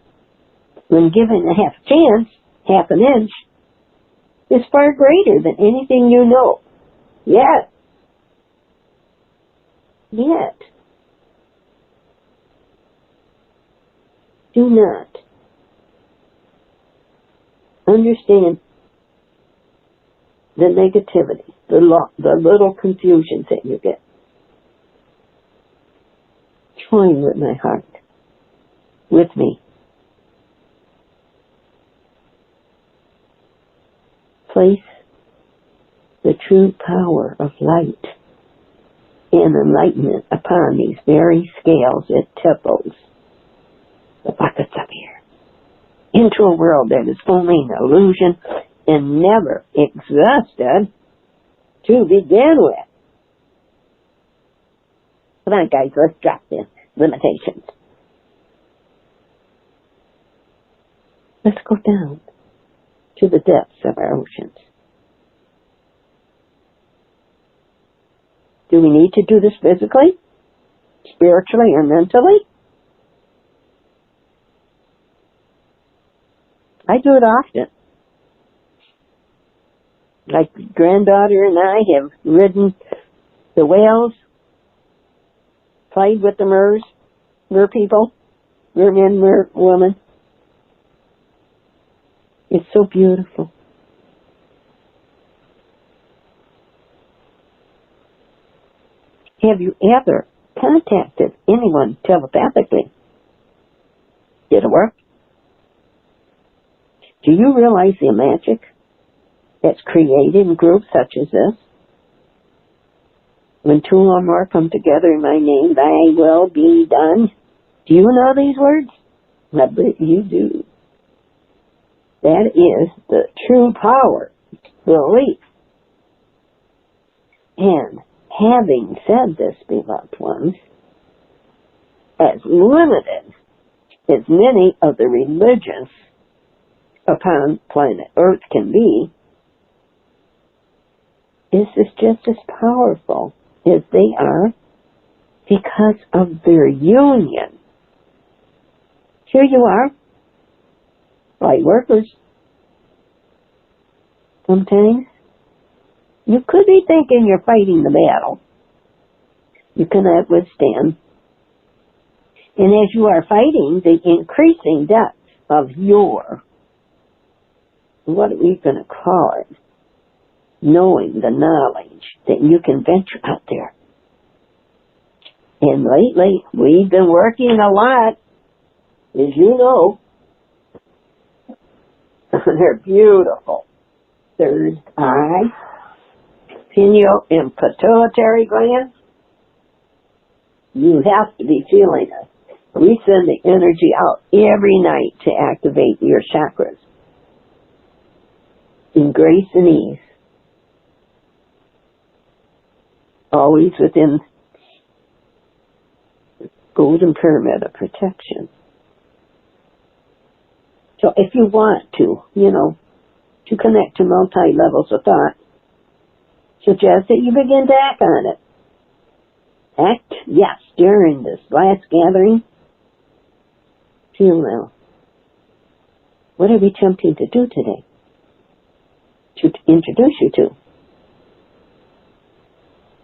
when given a half chance, half an inch, is far greater than anything you know. Yes. Yet, do not understand the negativity, the little confusions that you get. Join with my heart, with me. Place the true power of light and enlightenment upon these very scales it tipples, the buckets of air, into a world that is only an illusion and never existed to begin with. Come on, guys, let's drop the limitations. Let's go down to the depths of our oceans. Do we need to do this physically, spiritually, or mentally? I do it often. My granddaughter and I have ridden the whales, played with the mer people, mermen, women. It's so beautiful. Have you ever contacted anyone telepathically? Did it work? Do you realize the magic that's created in groups such as this? When two or more come together in my name, thy will be done. Do you know these words? I bet you do. That is the true power, belief. And having said this, beloved ones, as limited as many of the religions upon planet Earth can be, this is just as powerful as they are because of their union. Here you are, light workers. Sometimes you could be thinking you're fighting the battle you cannot withstand. And as you are fighting the increasing depth of your, what are we going to call it? Knowing the knowledge that you can venture out there. And lately, we've been working a lot, as you know, on their beautiful third eye, pineal and pituitary glands. You have to be feeling it. We send the energy out every night to activate your chakras in grace and ease. Always within the golden pyramid of protection. So if you want to, to connect to multi-levels of thought, suggest that you begin to act on it. Act, yes, during this last gathering. Feel now. What are we attempting to do today? To introduce you to.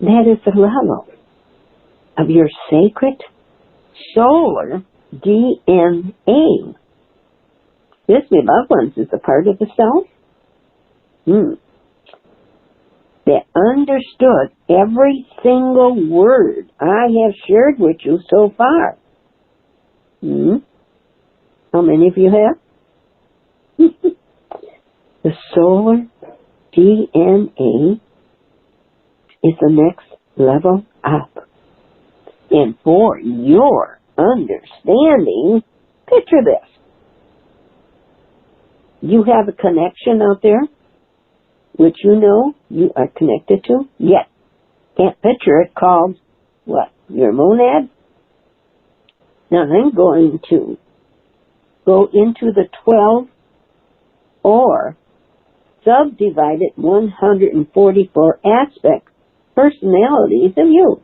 That is the level of your sacred solar DNA. This, my loved ones, is a part of the self that understood every single word I have shared with you so far. How many of you have? The solar DNA is the next level up. And for your understanding, picture this. You have a connection out there, which you are connected to, yet can't picture it, called what? Your monad? Now I'm going to go into the 12 or subdivided 144 aspects, personalities of you.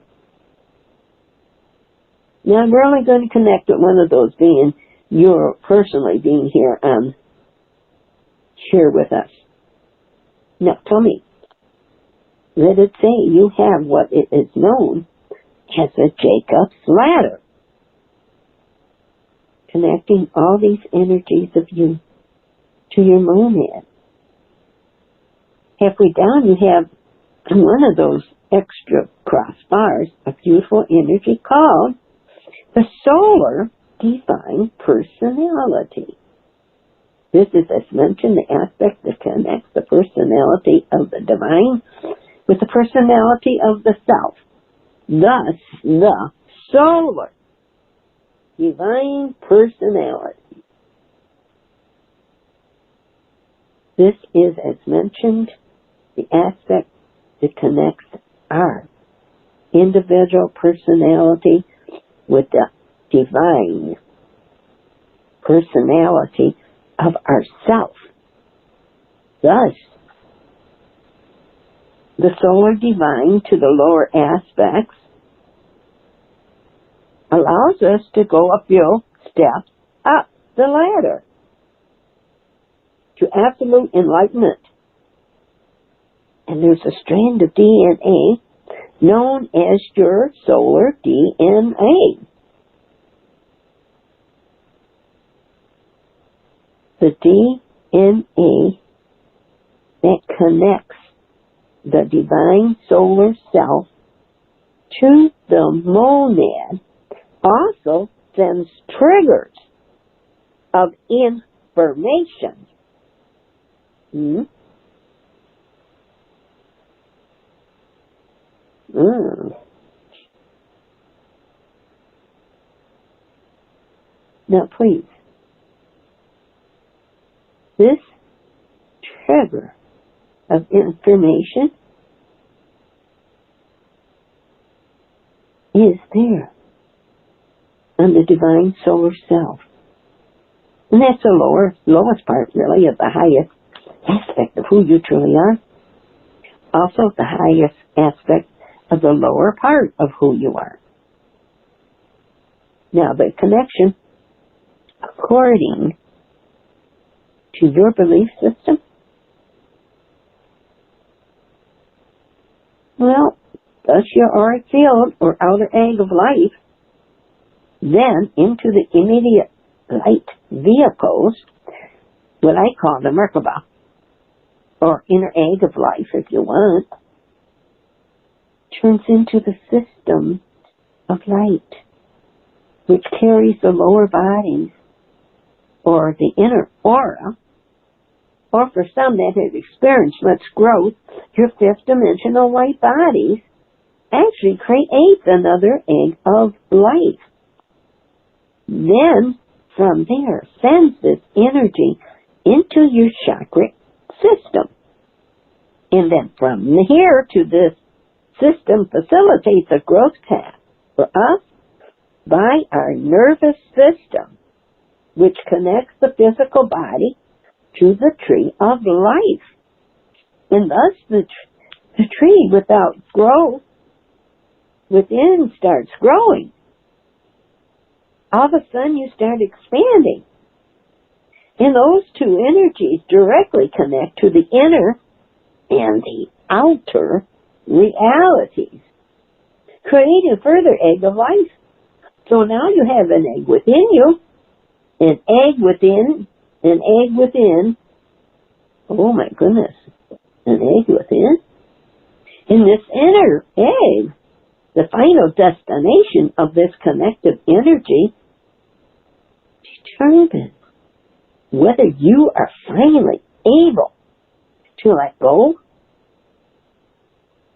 Now we're only going to connect with one of those being your personally being here with us. Now tell me, let it say you have what it is known has a Jacob's ladder, connecting all these energies of you to your monad. Halfway down, you have one of those extra crossbars, a beautiful energy called the solar divine personality. This is, as mentioned, the aspect that connects the personality of the divine with the personality of the self. Thus, the solar divine personality. This is, as mentioned, the aspect that connects our individual personality with the divine personality of ourself. Thus, the solar divine to the lower aspects allows us to go a few steps up the ladder to absolute enlightenment. And there's a strand of DNA known as your solar DNA. The DNA that connects the divine solar self to the monad also sends triggers of information. Now, please, this trigger of information is there on the divine solar self. And that's the lowest part, really, of the highest aspect of who you truly are. Also, the highest aspect of the lower part of who you are. Now, the connection, according to your belief system, well, thus your auric field or outer egg of life, then into the immediate light vehicles, what I call the Merkaba, or inner egg of life if you want, turns into the system of light, which carries the lower bodies, or the inner aura, or for some that have experienced much growth, your fifth dimensional white bodies actually create another egg of light. Then, from there, sends this energy into your chakra system. And then from here to this system facilitates a growth path for us by our nervous system, which connects the physical body to the tree of life. And thus the tree without growth within starts growing. All of a sudden you start expanding. And those two energies directly connect to the inner and the outer realities, creating a further egg of life. So now you have an egg within you, an egg within, an egg within. Oh my goodness, an egg within. In this inner egg, the final destination of this connective energy determines whether you are finally able to let go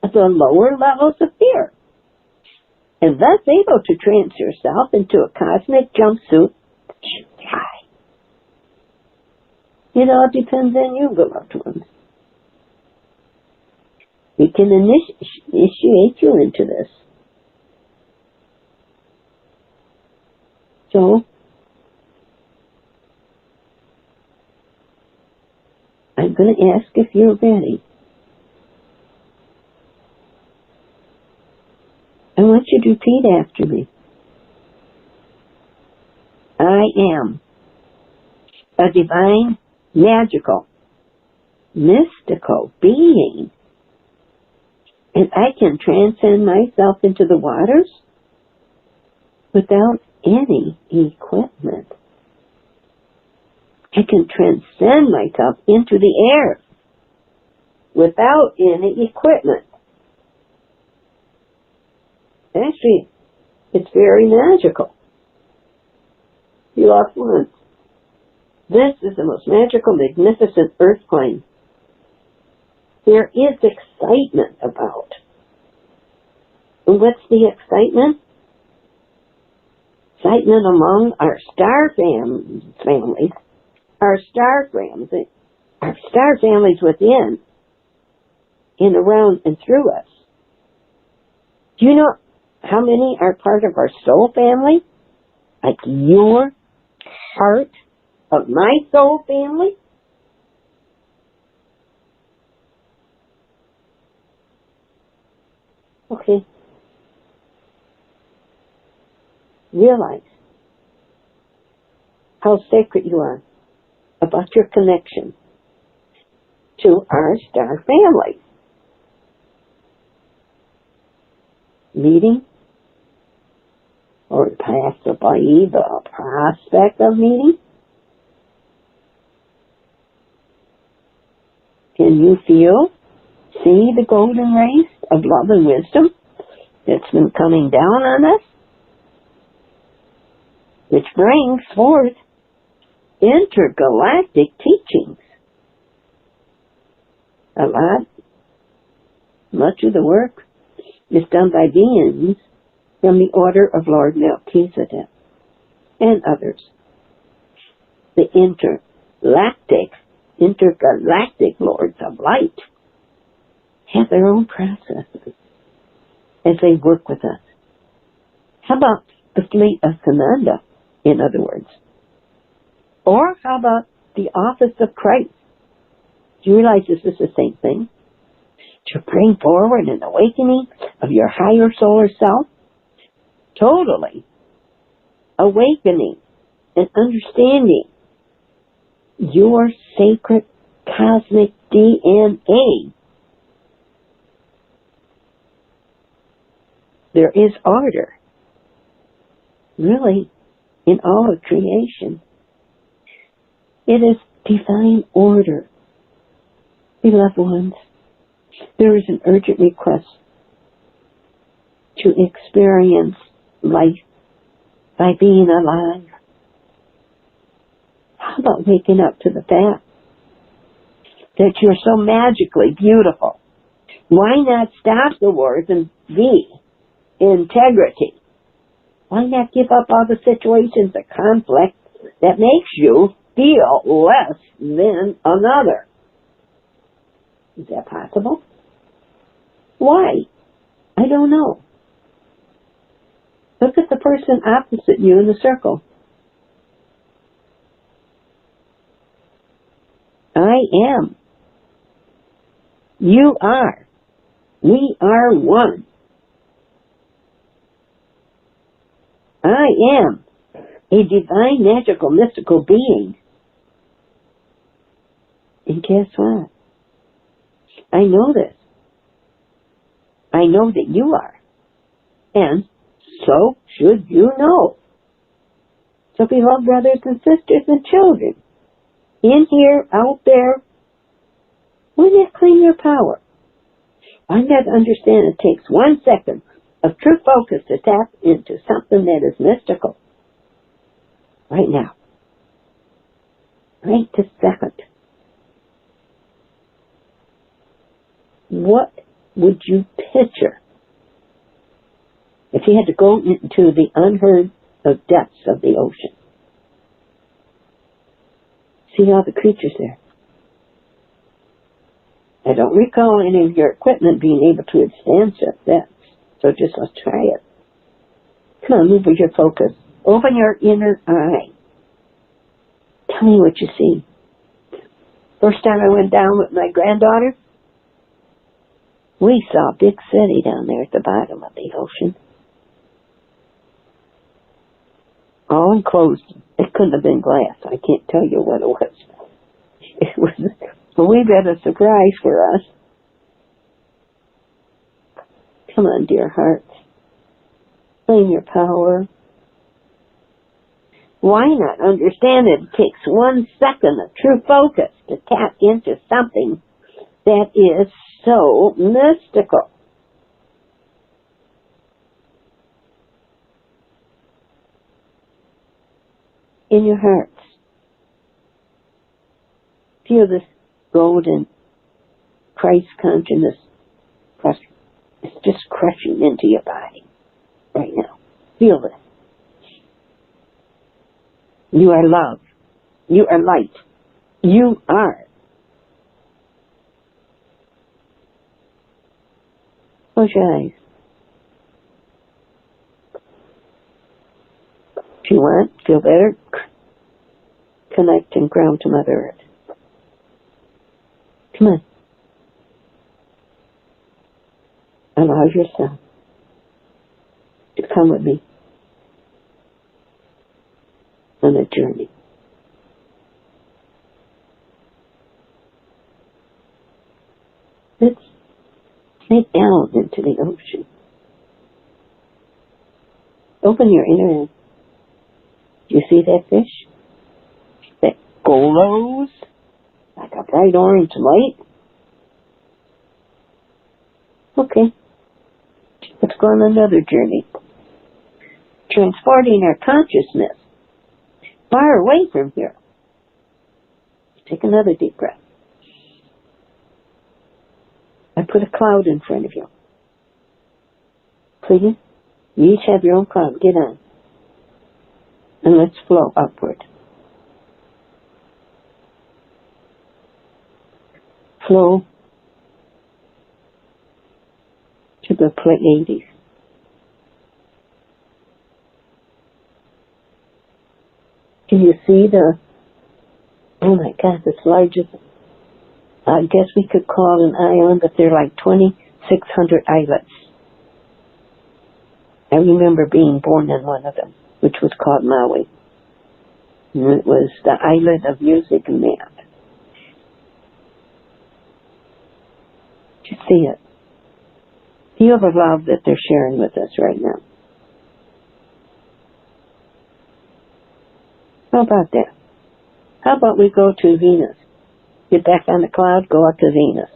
of the lower levels of fear, and thus able to trance yourself into a cosmic jumpsuit and fly. It all depends on you, beloved ones. We can initiate you into this. So, I'm going to ask if you're ready. I want you to repeat after me. I am a divine, magical, mystical being, and I can transcend myself into the waters without any equipment. I can transcend myself into the air without any equipment. Actually, it's very magical. You lost one. This is the most magical, magnificent earth plane. There is excitement about. And what's the excitement? Excitement among our star families, our star families within, and around and through us. Do you know how many are part of our soul family? Like you're part of my soul family? Okay. Realize how sacred you are about your connection to our star family. Meeting or possibly the prospect of meeting. Can you see the golden rays of love and wisdom that's been coming down on us? Which brings forth intergalactic teachings. Much of the work is done by beings from the order of Lord Melchizedek and others. The intergalactic lords of light have their own processes as they work with us. How about the fleet of Sananda, in other words? Or how about the office of Christ? Do you realize this is the same thing? To bring forward an awakening of your higher solar self, totally awakening and understanding your sacred cosmic DNA. There is order, really, in all of creation. It is divine order. Beloved ones, there is an urgent request to experience life by being alive. How about waking up to the fact that you're so magically beautiful? Why not stop the wars and be integrity? Why not give up all the situations of conflict that makes you feel less than another? Is that possible? Why? I don't know. Look at the person opposite you in the circle. I am. You are. We are one. I am a divine, magical, mystical being. And guess what? I know this. I know that you are. And so should you know. So beloved brothers and sisters and children, in here, out there, why not claim your power? Why not understand it takes 1 second of true focus to tap into something that is mystical? Right now. Right this second. What would you picture if you had to go into the unheard of depths of the ocean? See all the creatures there. I don't recall any of your equipment being able to withstand such depths. So just let's try it. Come on, move with your focus. Open your inner eye. Tell me what you see. First time I went down with my granddaughter, we saw a big city down there at the bottom of the ocean. All enclosed. It couldn't have been glass. I can't tell you what it was. It was a wee bit of surprise for us. Come on, dear hearts. Claim your power. Why not understand it takes 1 second of true focus to tap into something that is so mystical? In your hearts, feel this golden Christ consciousness. It's just crushing into your body right now. Feel this. You are love. You are light. You are. Close your eyes. If you want, feel better, connect and ground to Mother Earth. Come on. Allow yourself to come with me on a journey. Let's sink down into the ocean. Open your inner eye. Do you see that fish? That glows like a bright orange light? Okay. Let's go on another journey. Transporting our consciousness far away from here. Take another deep breath. I put a cloud in front of you. Please, you each have your own cloud. Get on. And let's flow upward. Flow to the Pleiades. Can you see the, oh my God, this largest, I guess we could call it an island, but they're like 2,600 islets. I remember being born in one of them, which was called Maui. And it was the island of music and math. You see it. Feel the love that they're sharing with us right now. How about that? How about we go to Venus? Get back on the cloud, go up to Venus.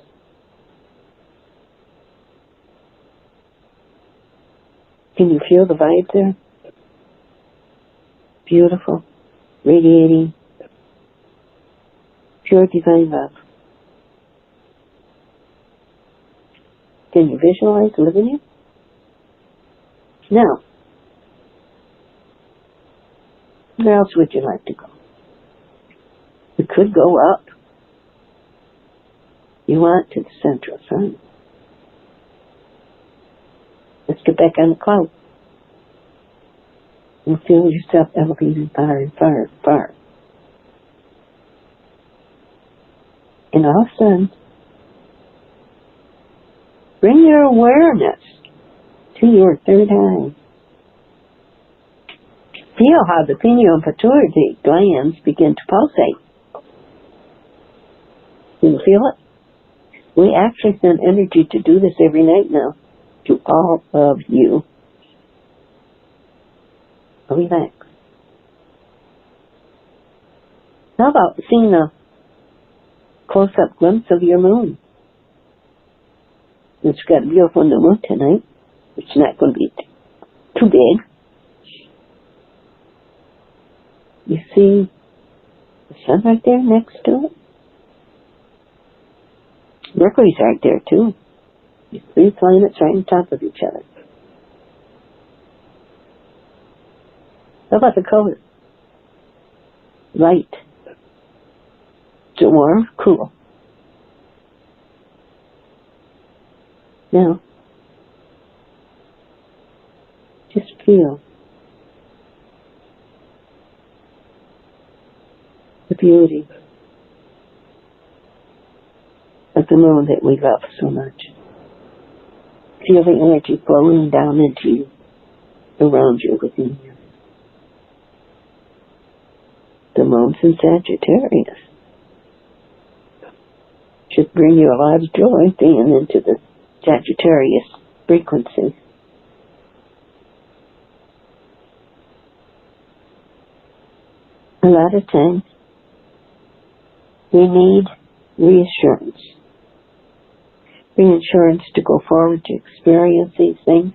Can you feel the vibe there? Beautiful, radiating, pure divine love. Can you visualize living it? Now, where else would you like to go? We could go up. You want to the central sun. Let's get back on the cloud. And feel yourself elevating far and far and far. And all of a sudden, bring your awareness to your third eye. Feel how the pineal and pituitary glands begin to pulsate. Can you feel it? We actually send energy to do this every night now to all of you. Relax. How about seeing a close-up glimpse of your moon? It's got a beautiful new moon tonight. It's not going to be too big. You see the sun right there next to it? Mercury's right there too. These 3 planets right on top of each other. How about the color? Light. Is it warm? Cool. Now, just feel the beauty of the moon that we love so much. Feel the energy flowing down into you, around you, within you. The moon's in Sagittarius. Should bring you a lot of joy being into the Sagittarius frequency. a lot of times we need reassurance. Reassurance to go forward to experience these things.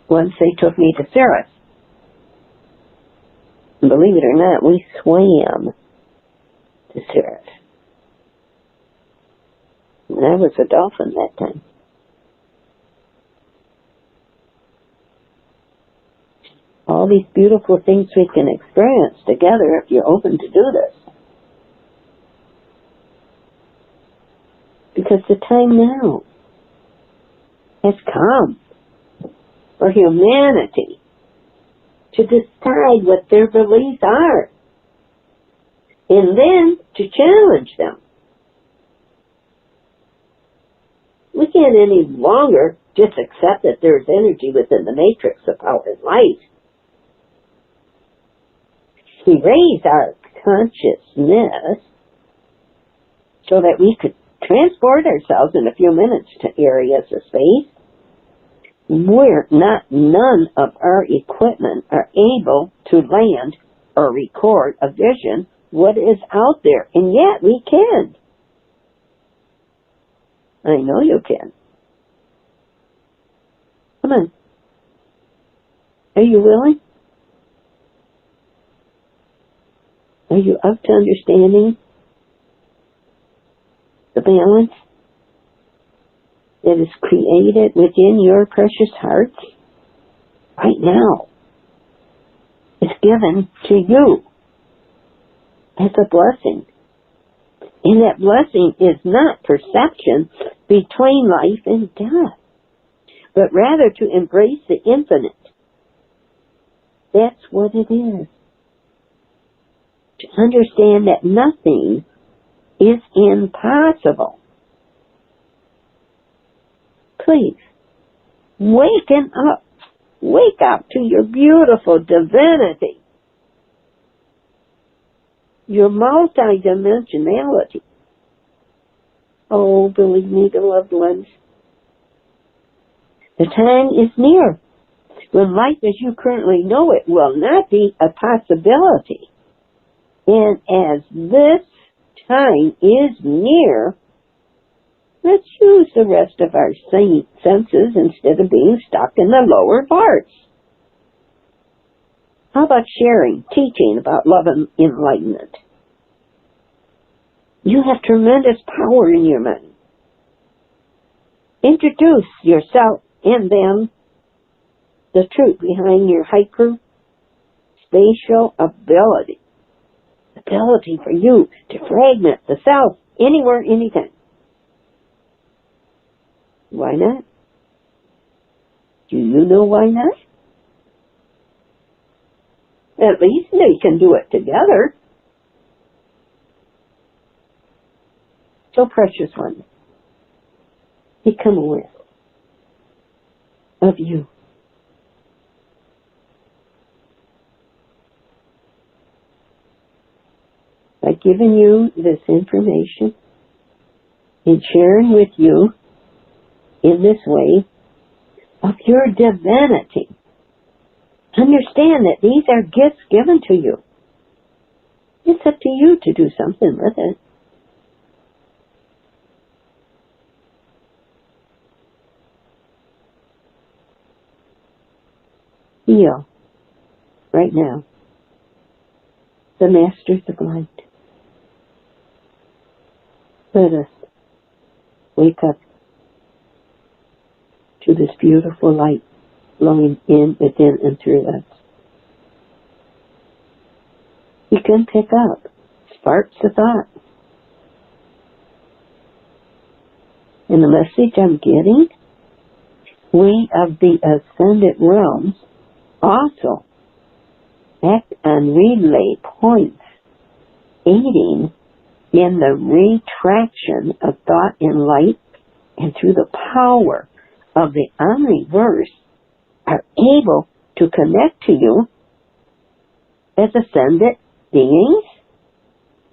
Once they took me to Ceres. And believe it or not, we swam to Ceres. And I was a dolphin that time. All these beautiful things we can experience together if you're open to do this. Because the time now has come for humanity to decide what their beliefs are and then to challenge them. We can't any longer just accept that there's energy within the matrix of power and light. We raise our consciousness so that we could transport ourselves in a few minutes to areas of space where none of our equipment are able to land or record a vision what is out there. And yet we can. I know you can. Come on. Are you willing? Are you up to understanding the balance that is created within your precious heart right now? It's given to you as a blessing. And that blessing is not perception between life and death, but rather to embrace the infinite. That's what it is. To understand that nothing is impossible. Please, waken up. Wake up to your beautiful divinity. Your multidimensionality. Oh, believe me, beloved ones, the time is near when life as you currently know it will not be a possibility. And as this time is near, let's use the rest of our senses instead of being stuck in the lower parts. How about sharing, teaching about love and enlightenment? You have tremendous power in your mind. Introduce yourself and them, the truth behind your hyper-spatial ability. Ability for you to fragment the self anywhere, anytime. Why not? Do you know why not? At least they can do it together. So precious one, become aware of you. By giving you this information and sharing with you in this way of your divinity, understand that these are gifts given to you. It's up to you to do something with it. Feel right now the masters of light. Let us wake up to this beautiful light flowing in, within, and through us. You can pick up sparks of thought. And the message I'm getting, we of the ascended realms also act on relay points, aiding in the retraction of thought and light, and through the power of the omniverse are able to connect to you as ascended beings,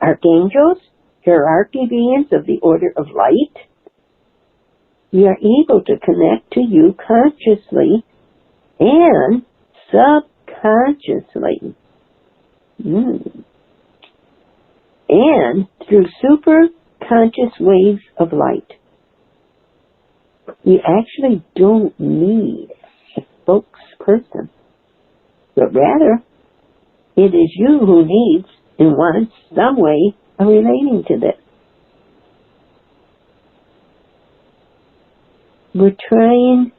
archangels, hierarchy beings of the order of light. We are able to connect to you consciously and subconsciously. And through super conscious waves of light. You actually don't need a spokesperson, but rather it is you who needs and wants some way of relating to this. We're trying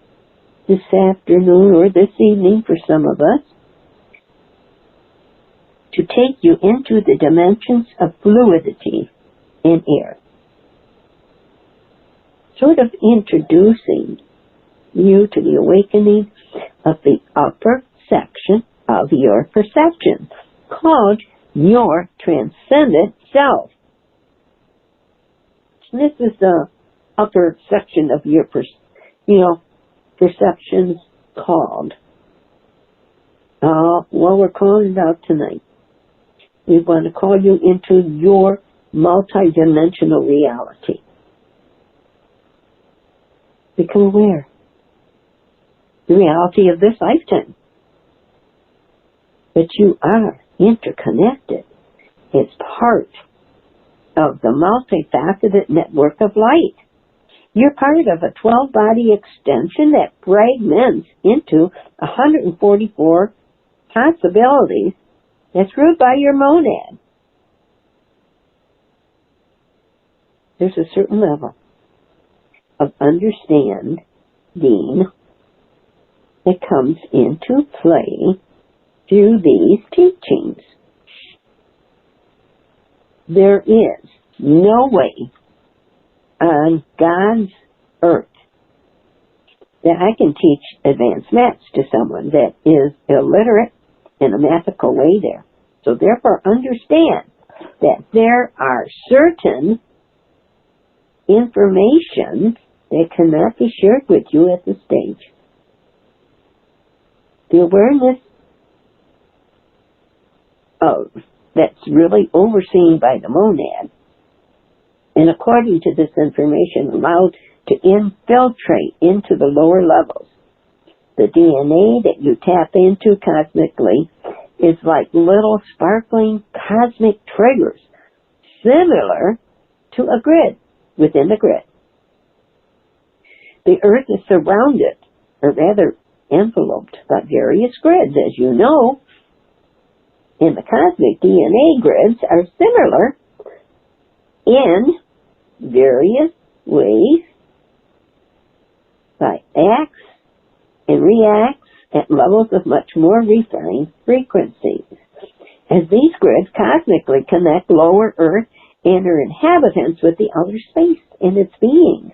this afternoon or this evening for some of us to take you into the dimensions of fluidity in air. Sort of introducing you to the awakening of the upper section of your perception, called your transcendent self. This is the upper section of your perceptions called. We're calling it out tonight. We want to call you into your multidimensional reality. Become aware. The reality of this lifetime. But you are interconnected. It's part of the multifaceted network of light. You're part of a 12-body extension that fragments into 144 possibilities that's ruled by your monad. There's a certain level of understanding that comes into play through these teachings. There is no way on God's earth that I can teach advanced maths to someone that is illiterate in a mathical way there. So therefore understand that there are certain information that cannot be shared with you at this stage. The awareness of that's really overseen by the monad, and according to this information, allowed to infiltrate into the lower levels. The DNA that you tap into cosmically is like little sparkling cosmic triggers, similar to a grid within the grid. The Earth is surrounded, or rather enveloped, by various grids, as you know, and the cosmic DNA grids are similar in various ways, by acts and reacts at levels of much more refined frequencies. As these grids cosmically connect lower Earth and her inhabitants with the outer space and its beings,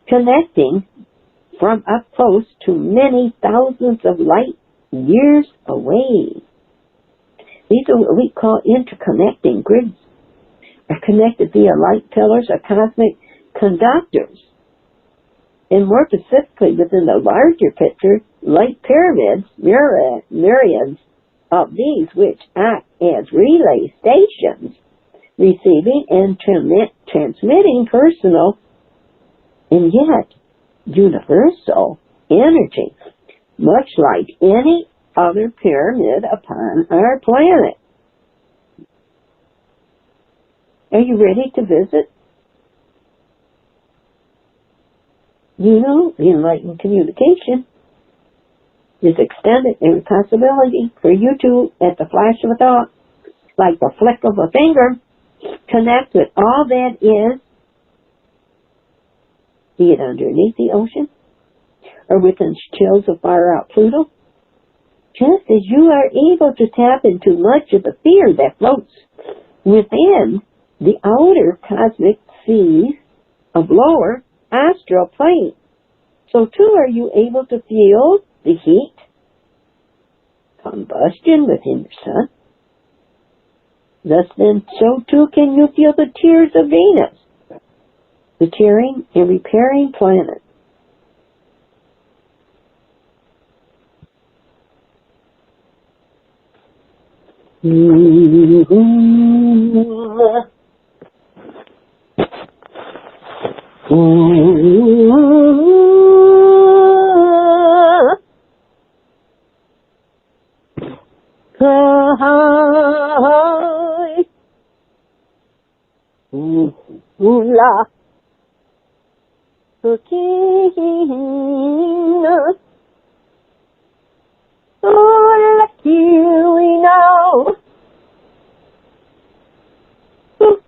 connecting from up close to many thousands of light years away. These are what we call interconnecting grids, are connected via light pillars or cosmic conductors. And more specifically, within the larger picture, light pyramids, myriads of these which act as relay stations, receiving and transmitting personal and yet universal energy, much like any other pyramid upon our planet. Are you ready to visit? You know, the enlightened communication is extended every possibility for you to, at the flash of a thought, like the flick of a finger, connect with all that is, be it underneath the ocean or within chills of far out Pluto, just as you are able to tap into much of the fear that floats within the outer cosmic seas of lower astral plane. So too are you able to feel the heat, combustion within your sun. Thus then, so too can you feel the tears of Venus, the tearing and repairing planet. Ula. Kukina. Ula kiwina.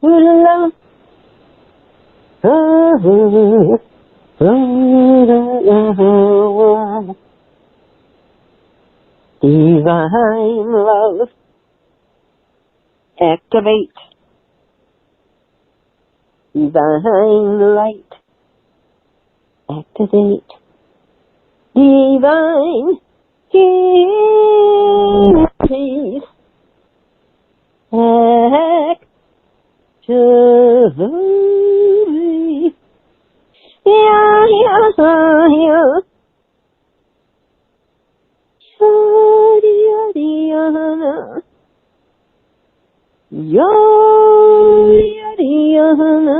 Ula. Divine love. Activate. Divine light. Activate. Divine peace. Activate. Yeah, yeah, yeah. Yadiana. Yadiana.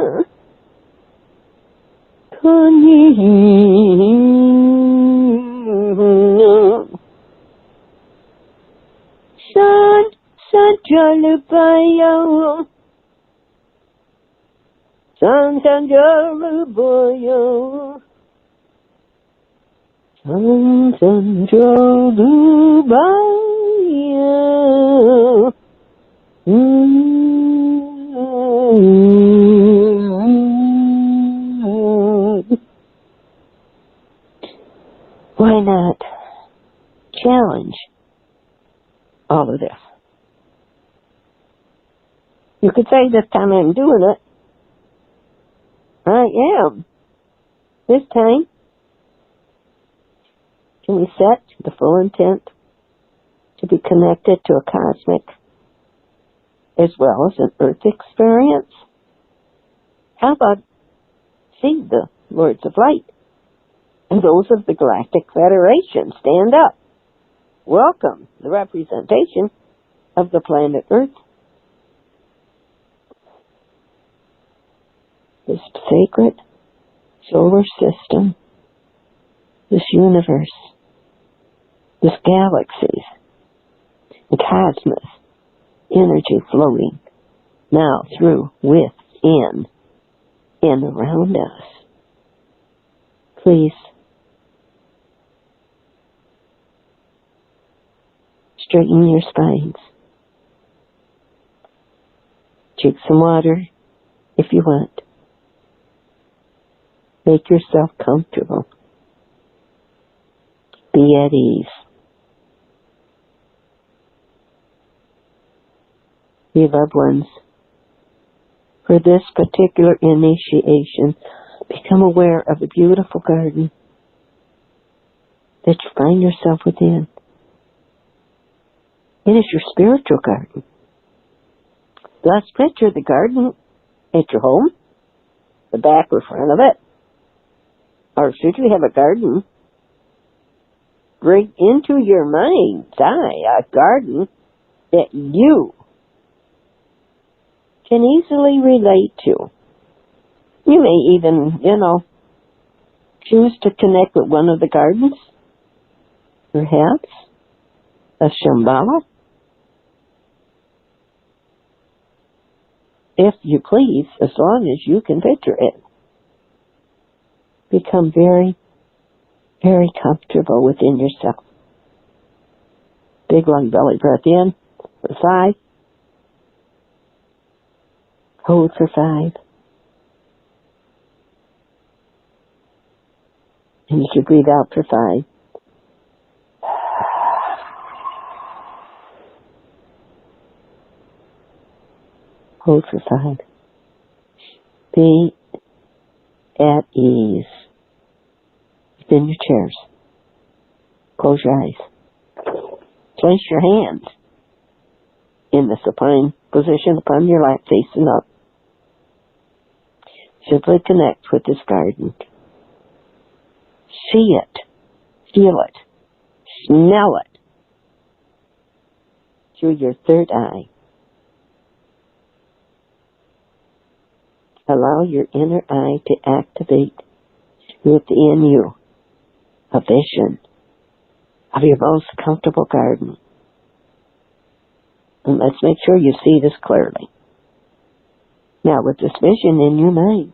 San Sanjalabayo. Sanjalabayo. Sanjalabayo. Why not challenge all of this? You could say, this time I'm doing it. I am. This time, can we set the full intent to be connected to a cosmic as well as an earth experience? How about see the Lords of Light and those of the Galactic Federation stand up? Welcome the representation of the planet Earth, this sacred solar system, this universe, this galaxies, the cosmos, energy flowing now through, within, and around us. Please straighten your spines. Drink some water if you want. Make yourself comfortable. Be at ease. Your loved ones, for this particular initiation, become aware of the beautiful garden that you find yourself within. It is your spiritual garden. Thus, picture the garden at your home, the back or front of it. Or should you have a garden, bring into your mind's eye a garden that you can easily relate to. You may even, choose to connect with one of the gardens. Perhaps a Shambhala. If you please, as long as you can picture it. Become very, very comfortable within yourself. Big long belly breath in for 5. Hold for 5. And you can breathe out for 5. Hold for 5. Be at ease within your chairs. Close your eyes. Place your hands in the supine position upon your lap, facing up. Simply connect with this garden. See it, feel it, smell it through your third eye. Allow your inner eye to activate within you a vision of your most comfortable garden. And let's make sure you see this clearly. Now, with this vision in your mind,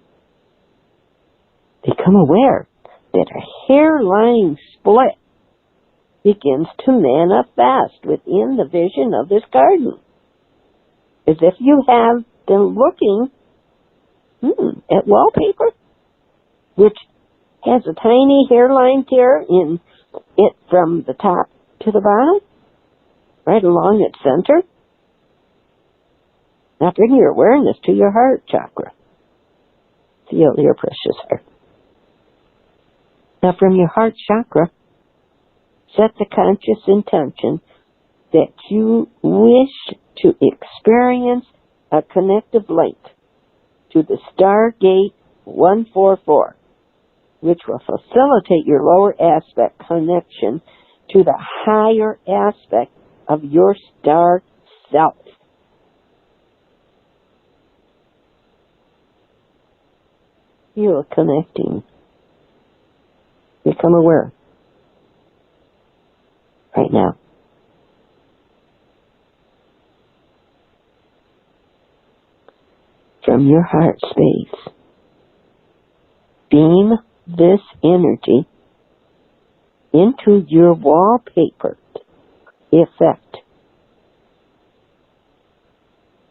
become aware that a hairline split begins to manifest within the vision of this garden. As if you have been looking at wallpaper, which has a tiny hairline tear in it from the top to the bottom, right along its center. Now bring your awareness to your heart chakra. Feel your precious heart. Now from your heart chakra, set the conscious intention that you wish to experience a connective link to the Stargate 144, which will facilitate your lower aspect connection to the higher aspect of your star self. You are connecting. Become aware right now. From your heart space, beam this energy into your wallpaper effect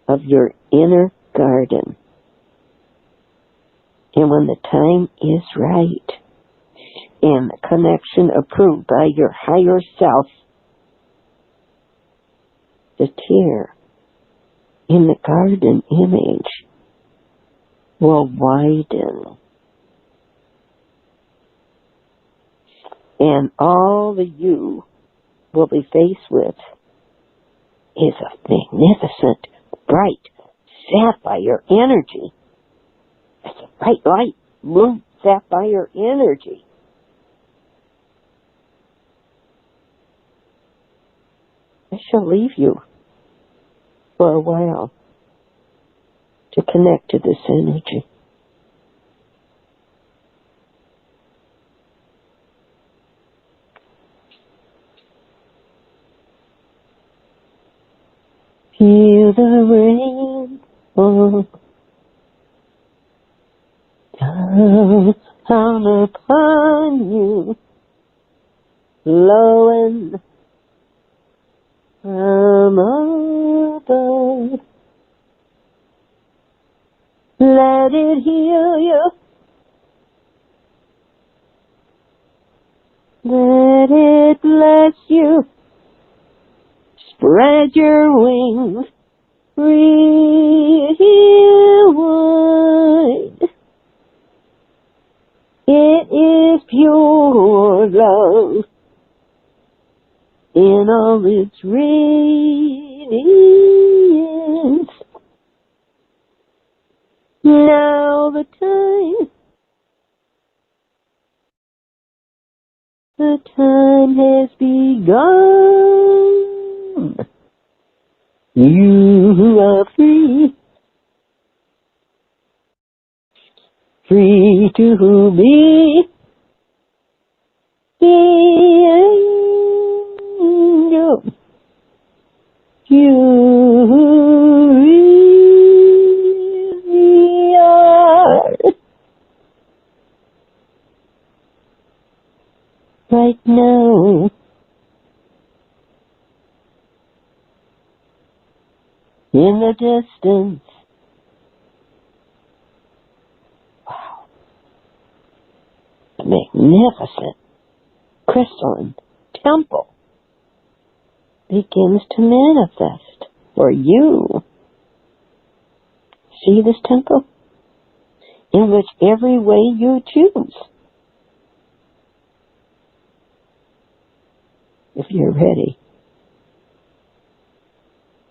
of your inner garden. And when the time is right and the connection approved by your higher self, the tear in the garden image will widen. And all that you will be faced with is a magnificent, bright, sapphire energy. It's a bright light, blue sapphire energy. I shall leave you for a while to connect to this energy. Feel the rain fall down upon you, flowing from above. Let it heal you. Let it bless you. Spread your wings real wide. It is pure love in all its radiance. Now the time has begun. You are free to be the angel you really are. Right now, in the distance, wow, a magnificent crystalline temple begins to manifest for you. See this temple? In which every way you choose. If you're ready.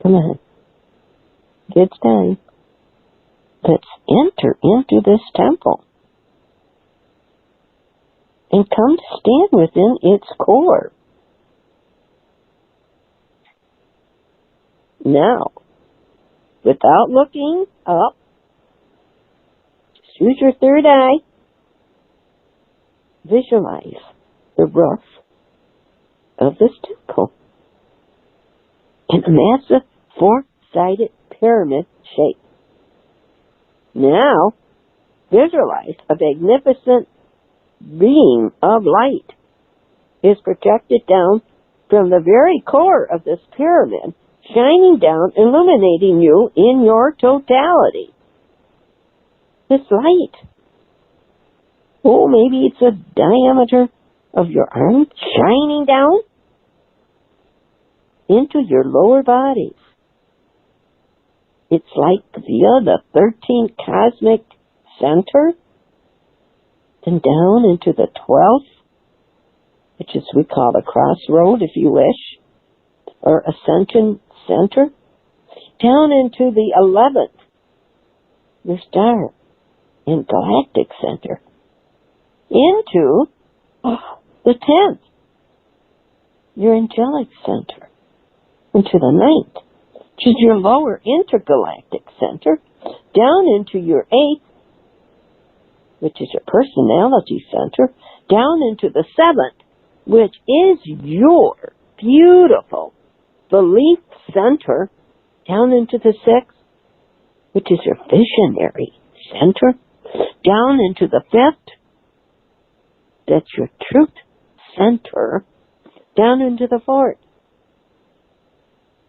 Come on. It's time. Let's enter into this temple and come stand within its core. Now, without looking up, just use your third eye. Visualize the roof of this temple in a massive four-sided pyramid shape. Now, visualize a magnificent beam of light is projected down from the very core of this pyramid, shining down, illuminating you in your totality. This light, oh, maybe it's the diameter of your arm, shining down into your lower bodies. It's like via the 13th cosmic center, and down into the 12th, which is we call the crossroad, if you wish, or ascension center, down into the 11th, your star and galactic center, into the 10th, your angelic center, into the 9th, which is your lower intergalactic center, down into your 8th, which is your personality center, down into the 7th, which is your beautiful belief center, down into the 6th, which is your visionary center, down into the 5th, that's your truth center, down into the 4th,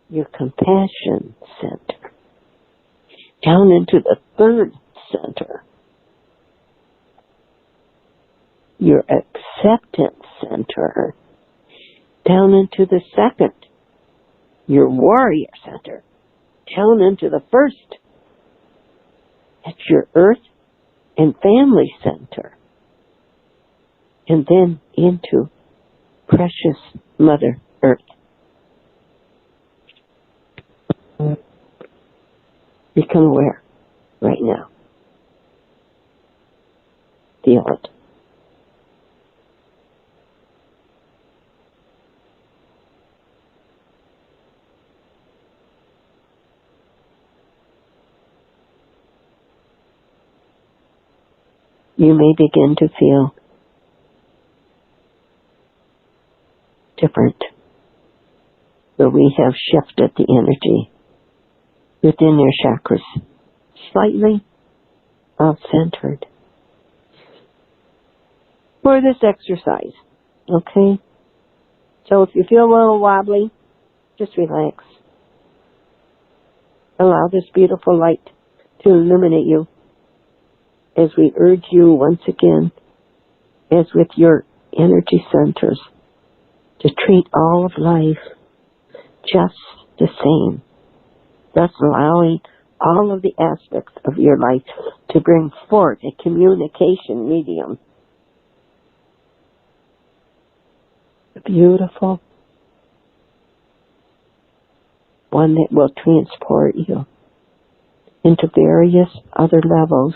your compassion center, down into the 3rd center, your acceptance center, down into the 2nd, your warrior center, down into the 1st, that's your earth and family center, and then into precious Mother Earth. Become aware right now. Feel it. You may begin to feel different, but we have shifted the energy within your chakras, slightly off-centered, for this exercise, okay? So if you feel a little wobbly, just relax. Allow this beautiful light to illuminate you as we urge you once again, as with your energy centers, to treat all of life just the same, thus allowing all of the aspects of your life to bring forth a communication medium. Beautiful. One that will transport you into various other levels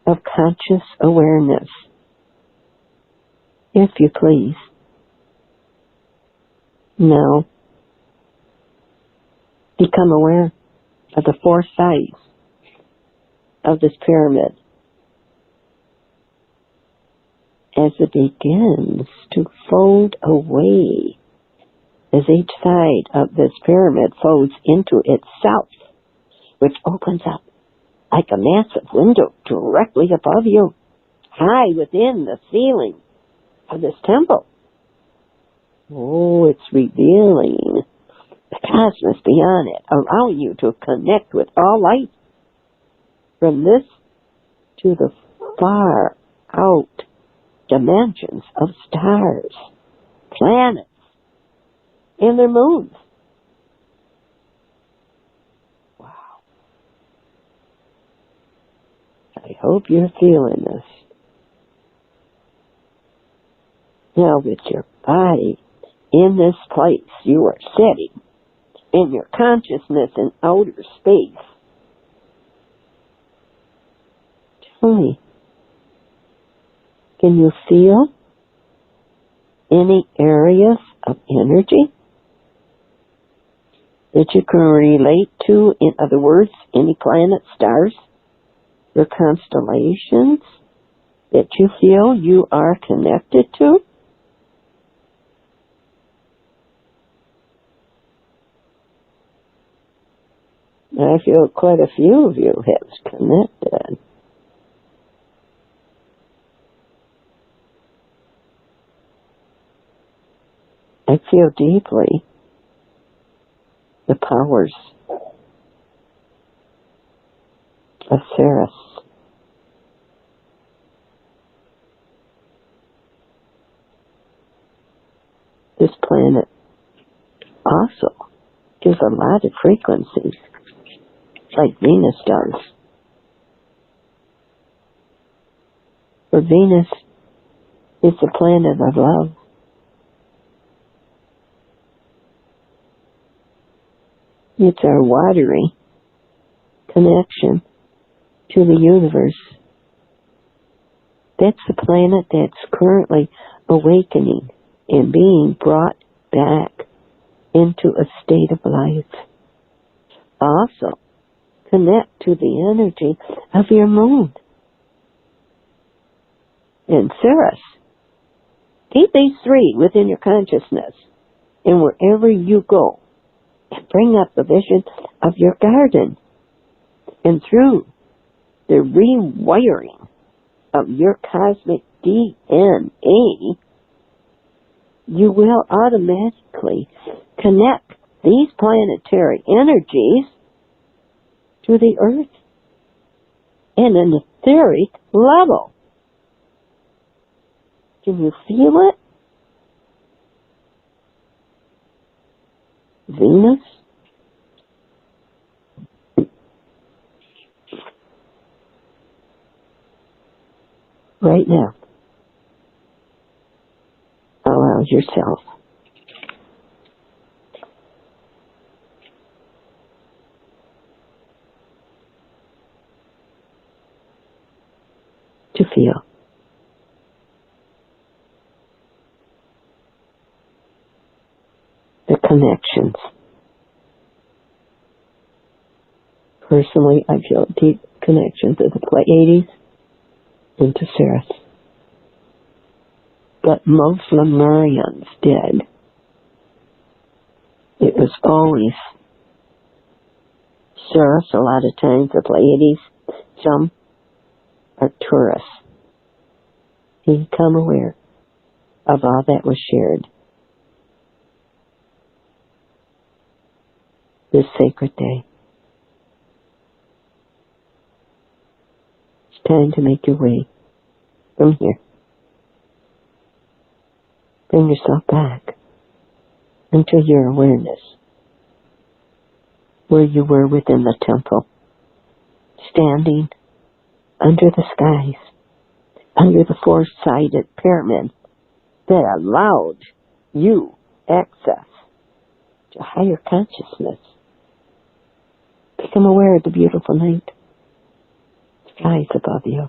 of conscious awareness, if you please. Now, become aware of the 4 sides of this pyramid as it begins to fold away, as each side of this pyramid folds into itself, which opens up like a massive window directly above you, high within the ceiling of this temple. Oh, it's revealing the cosmos beyond it, allowing you to connect with all light from this to the far out dimensions of stars, planets, and their moons. Wow. I hope you're feeling this. Now with your body in this place, you are sitting in your consciousness in outer space. Tell me, can you feel any areas of energy that you can relate to? In other words, any planets, stars, or constellations that you feel you are connected to? I feel quite a few of you have connected. I feel deeply the powers of Ceres. This planet also gives a lot of frequencies, like Venus does. For Venus is the planet of love. It's our watery connection to the universe. That's the planet that's currently awakening and being brought back into a state of life. Also, connect to the energy of your moon. And Ceres, keep these three within your consciousness, and wherever you go, and bring up the vision of your garden. And through the rewiring of your cosmic DNA, you will automatically connect these planetary energies to the Earth in an etheric level. Can you feel it? Venus? Right now, allow yourself to feel the connections. Personally, I feel deep connections to the Pleiades and to Ceres. But most Lemurians did. It was always Ceres, a lot of times the Pleiades, some are Taurus. Become aware of all that was shared this sacred day. It's time to make your way from here. Bring yourself back into your awareness where you were within the temple, standing under the skies, under the four-sided pyramid that allowed you access to higher consciousness. Become aware of the beautiful night skies above you.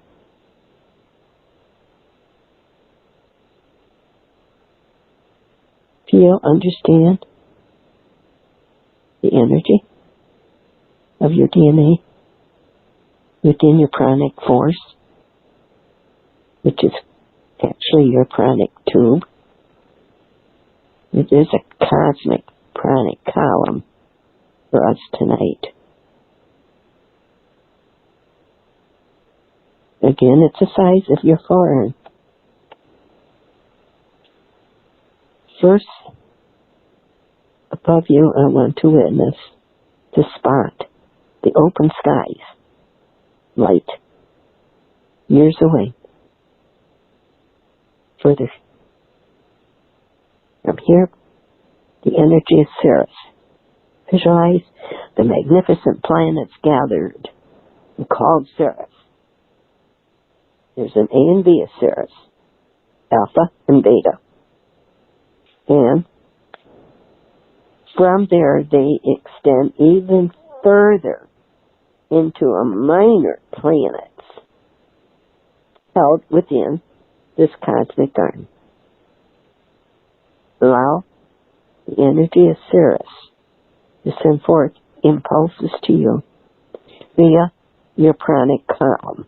Feel, understand the energy of your DNA within your pranic force, which is actually your pranic tube. It is a cosmic pranic column for us tonight. Again, it's the size of your forearm. First, above you, I want to witness the spot, the open skies, light, years away. Further, from here, the energy of Ceres. Visualize the magnificent planets gathered and called Ceres. There's an A and B of Ceres, Alpha and Beta. And from there, they extend even further into a minor planets held within this cosmic garden. Allow the energy of Ceres to send forth impulses to you via your pranic column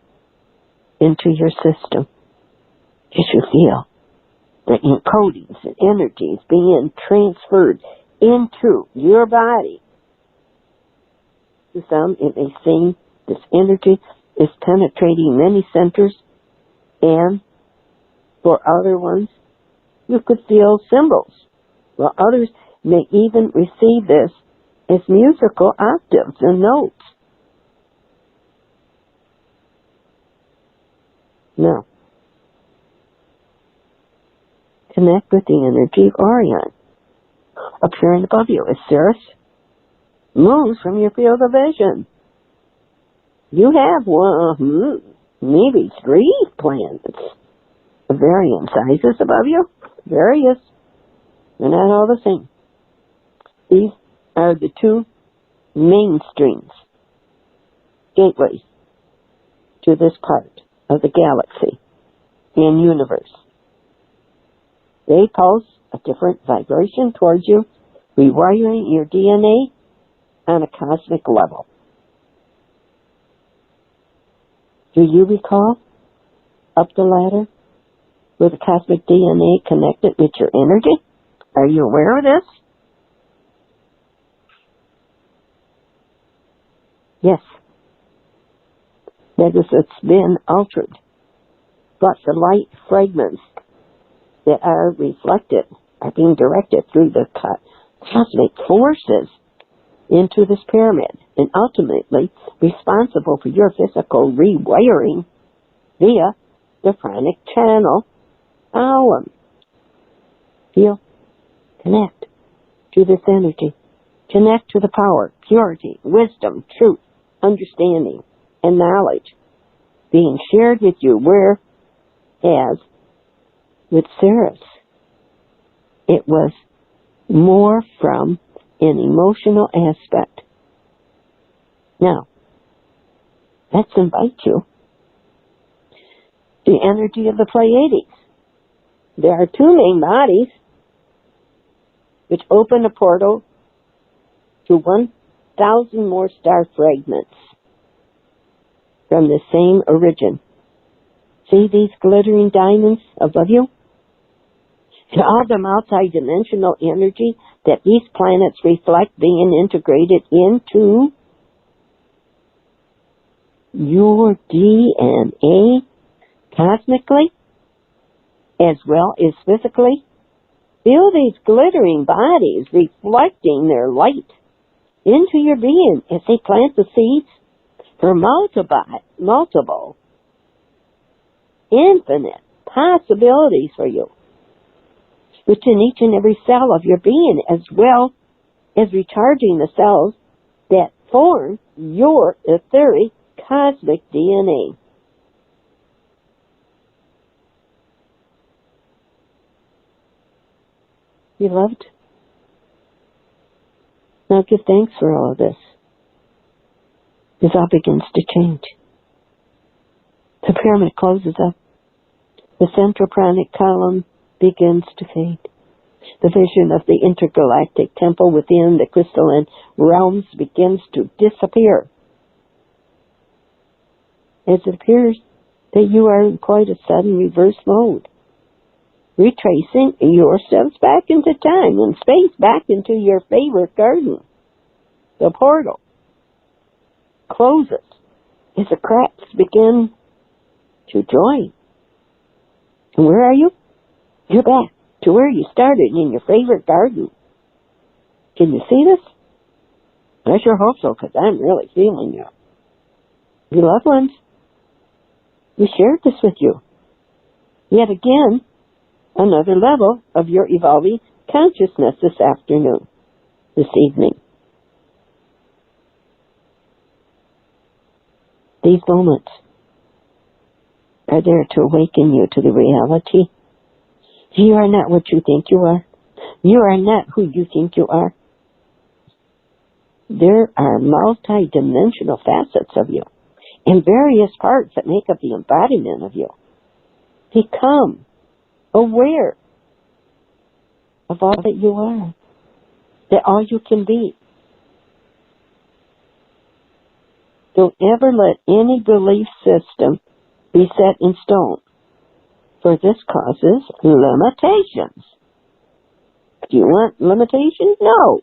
into your system as you feel the encodings and energies being transferred into your body To some, it may seem this energy is penetrating many centers, and for other ones, you could feel symbols, while others may even receive this as musical octaves and notes. Now, connect with the energy of Orion, appearing above you as Ceres moves from your field of vision. You have one, maybe 3 planets of varying sizes above you. Various. They're not all the same. These are the 2 main streams, gateways to this part of the galaxy and universe. They pulse a different vibration towards you, rewiring your DNA on a cosmic level. Do you recall up the ladder with the cosmic DNA connected with your energy? Are you aware of this? Yes. That is, it's been altered. But the light fragments that are reflected are being directed through the cosmic forces into this pyramid, and ultimately responsible for your physical rewiring via the pranic channel column. Feel, connect to this energy. Connect to the power, purity, wisdom, truth, understanding, and knowledge being shared with you, whereas with Ceres, it was more from an emotional aspect. Now, let's invite you. The energy of the Pleiades. There are 2 main bodies which open a portal to 1,000 more star fragments from the same origin. See these glittering diamonds above you? And all the multidimensional energy that these planets reflect being integrated into your DNA cosmically as well as physically. Feel these glittering bodies reflecting their light into your being as they plant the seeds for multiple, infinite possibilities for you within each and every cell of your being, as well as recharging the cells that form your etheric cosmic DNA. Beloved, now give thanks for all of this. This all begins to change. The pyramid closes up. The central pranic column begins to fade. The vision of the intergalactic temple within the crystalline realms begins to disappear, as it appears that you are in quite a sudden reverse mode, retracing your steps back into time and space, back into your favorite garden. The portal closes as the cracks begin to join. And where are you? You're back to where you started, in your favorite garden. Can you see this? I sure hope so, because I'm really feeling you. Your loved ones, we shared this with you. Yet again, another level of your evolving consciousness this afternoon, this evening. These moments are there to awaken you to the reality. You are not what you think you are. You are not who you think you are. There are multidimensional facets of you and various parts that make up the embodiment of you. Become aware of all that you are, that all you can be. Don't ever let any belief system be set in stone, for this causes limitations. Do you want limitations? No.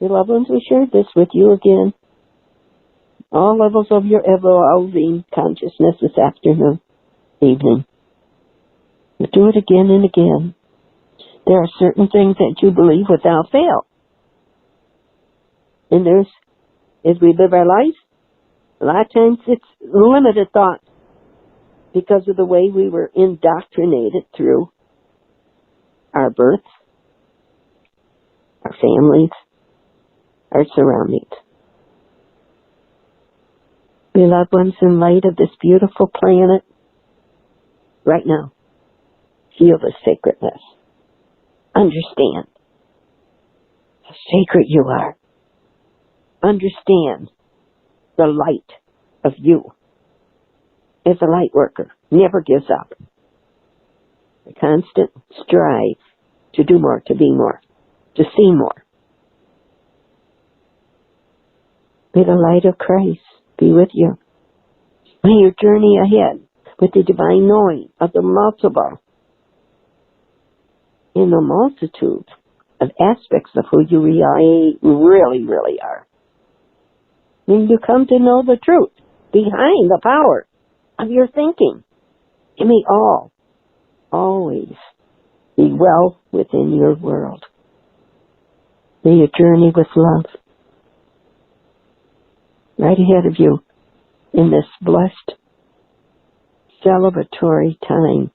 Beloved ones, we shared this with you again. All levels of your evolving consciousness this afternoon, evening. But do it again and again. There are certain things that you believe without fail. And as we live our life, a lot of times it's limited thought because of the way we were indoctrinated through our births, our families, our surroundings. Beloved ones, in light of this beautiful planet, right now, feel the sacredness. Understand how sacred you are. Understand the light of you as a light worker. Never gives up. A constant strive to do more, to be more, to see more. May the light of Christ be with you. May your journey ahead with the divine knowing of the multiple in the multitude of aspects of who you really are. May you come to know the truth behind the power of your thinking. And may all always be well within your world. May you journey with love right ahead of you in this blessed celebratory time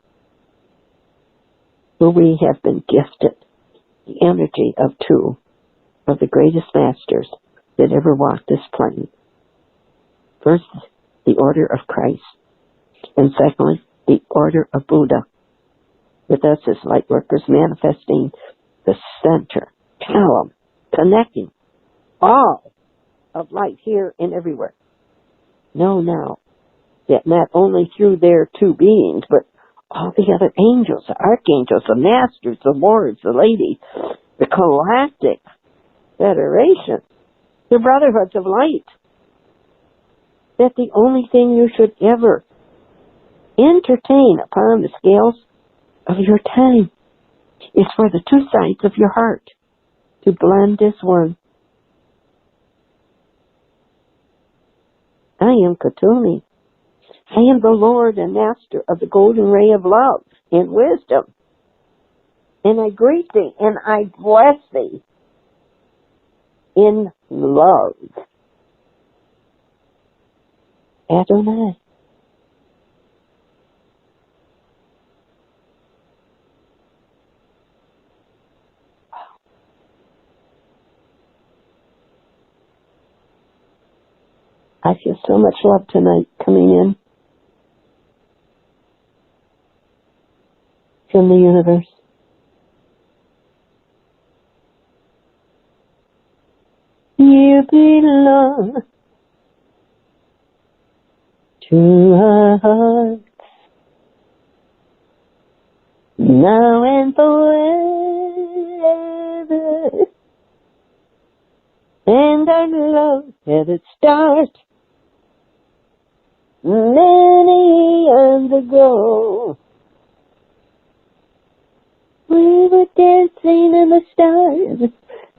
where we have been gifted the energy of two of the greatest masters that ever walked this planet. First, the order of Christ, and secondly, the order of Buddha, with us as light workers manifesting the center, calm, connecting all of life here and everywhere. Know now that not only through their two beings, but all the other angels, the archangels, the masters, the lords, the ladies, the galactic federation, the brotherhoods of light, that the only thing you should ever entertain upon the scales of your time is for the two sides of your heart to blend as one. I am Katuni. I am the Lord and Master of the golden ray of love and wisdom. And I greet thee and I bless thee in love. Adonai. I feel so much love tonight coming in from the universe. You belong to our hearts now and forever. And our love had its start many years ago. We were dancing in the stars,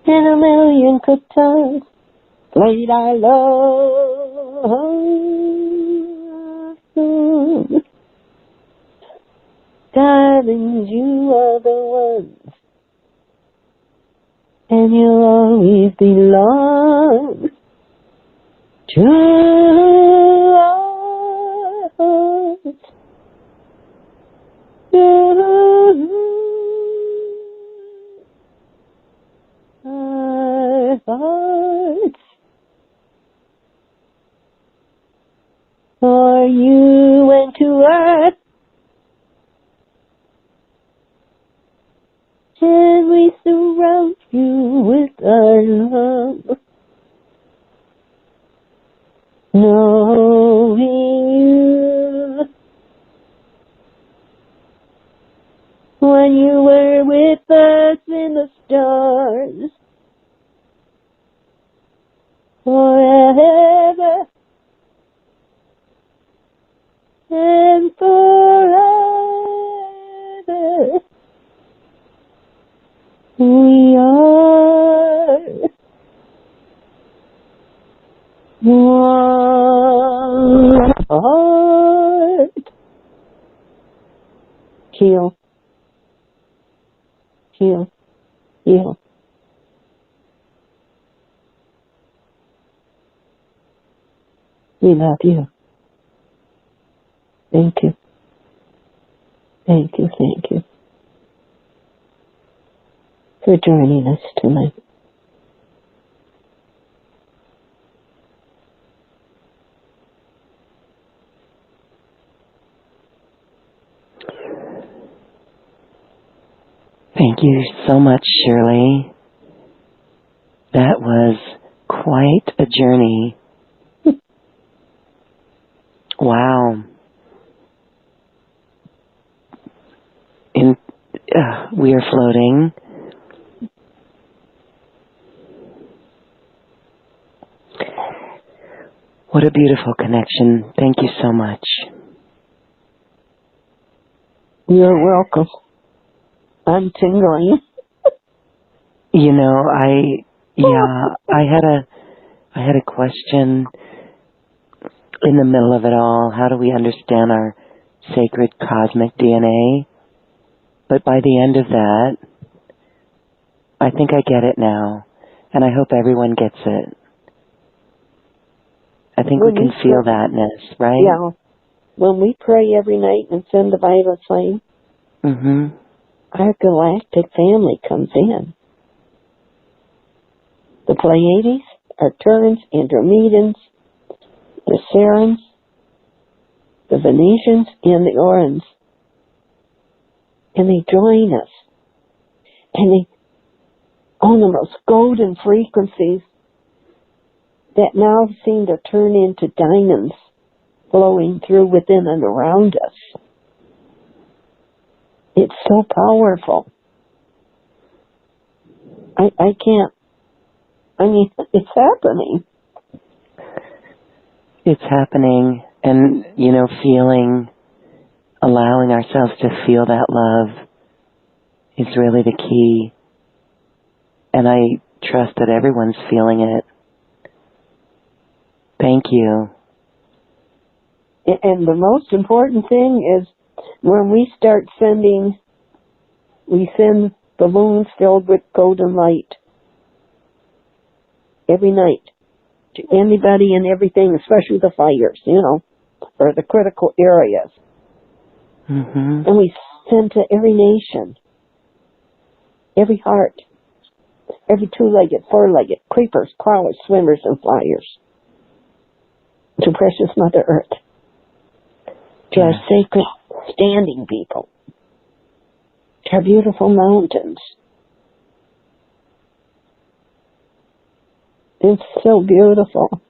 and a million guitars played our love song. Darling, you are the ones, and you'll always belong to our hearts. Our hearts. For you went to earth, and we surround you with our love. Knowing you, when you were with us in the stars, forever and forever. We are heart. Heal. Heal. Heal. We love you. Thank you. Thank you, thank you for joining us tonight. Thank you so much, Shirley. That was quite a journey. Wow. We are floating. What a beautiful connection. Thank you so much. You're welcome. I'm tingling. You know, I had a question in the middle of it all. How do we understand our sacred cosmic DNA? But by the end of that, I think I get it now. And I hope everyone gets it. I think we can feel thatness, right? Yeah. When we pray every night and send the violet flame, our galactic family comes in. The Pleiades, Arcturians, Andromedans, the Serens, the Venetians, and the Orions. And they join us. And they own the most golden frequencies that now seem to turn into diamonds flowing through within and around us. It's so powerful. It's happening. It's happening. And, you know, allowing ourselves to feel that love is really the key. And I trust that everyone's feeling it. Thank you. And the most important thing is when we start we send balloons filled with golden light every night to anybody and everything, especially the fires, or the critical areas. And we send to every nation, every heart, every two-legged, four-legged, creepers, crawlers, swimmers, and flyers, to precious Mother Earth, to our sacred standing people, to our beautiful mountains. It's so beautiful.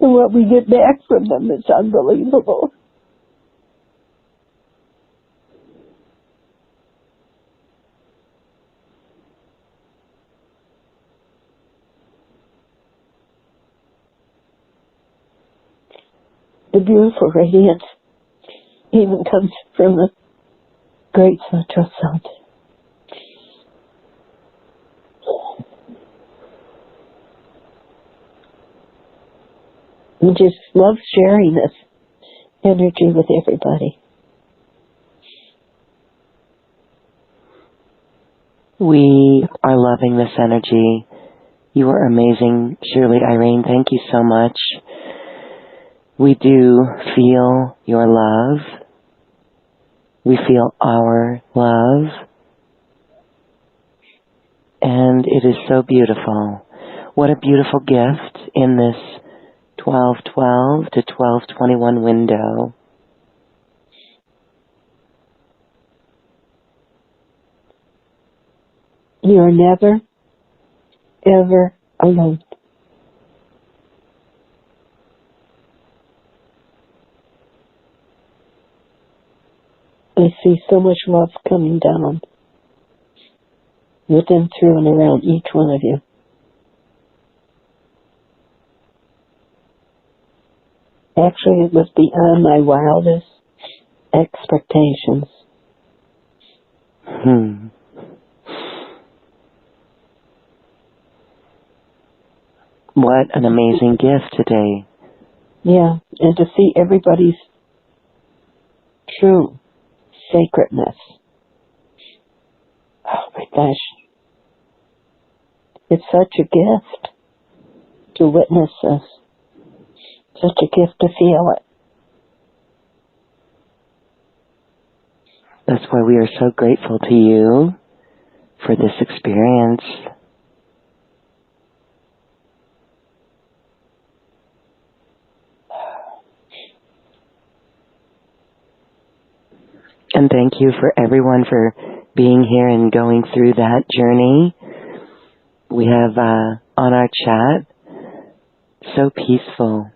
And what we get back from them is unbelievable. The beautiful radiance even comes from the great central sun. We just love sharing this energy with everybody. We are loving this energy. You are amazing, Shirley Irene. Thank you so much. We do feel your love. We feel our love. And it is so beautiful. What a beautiful gift in this 12/12 to 12/21 window. You are never, ever alone. I see so much love coming down within, through, and around each one of you. Actually, it was beyond my wildest expectations. What an amazing gift today. Yeah, and to see everybody's true sacredness. Oh my gosh. It's such a gift to witness this. Such a gift to feel it. That's why we are so grateful to you for this experience. And thank you for everyone for being here and going through that journey. We have on our chat, so peaceful.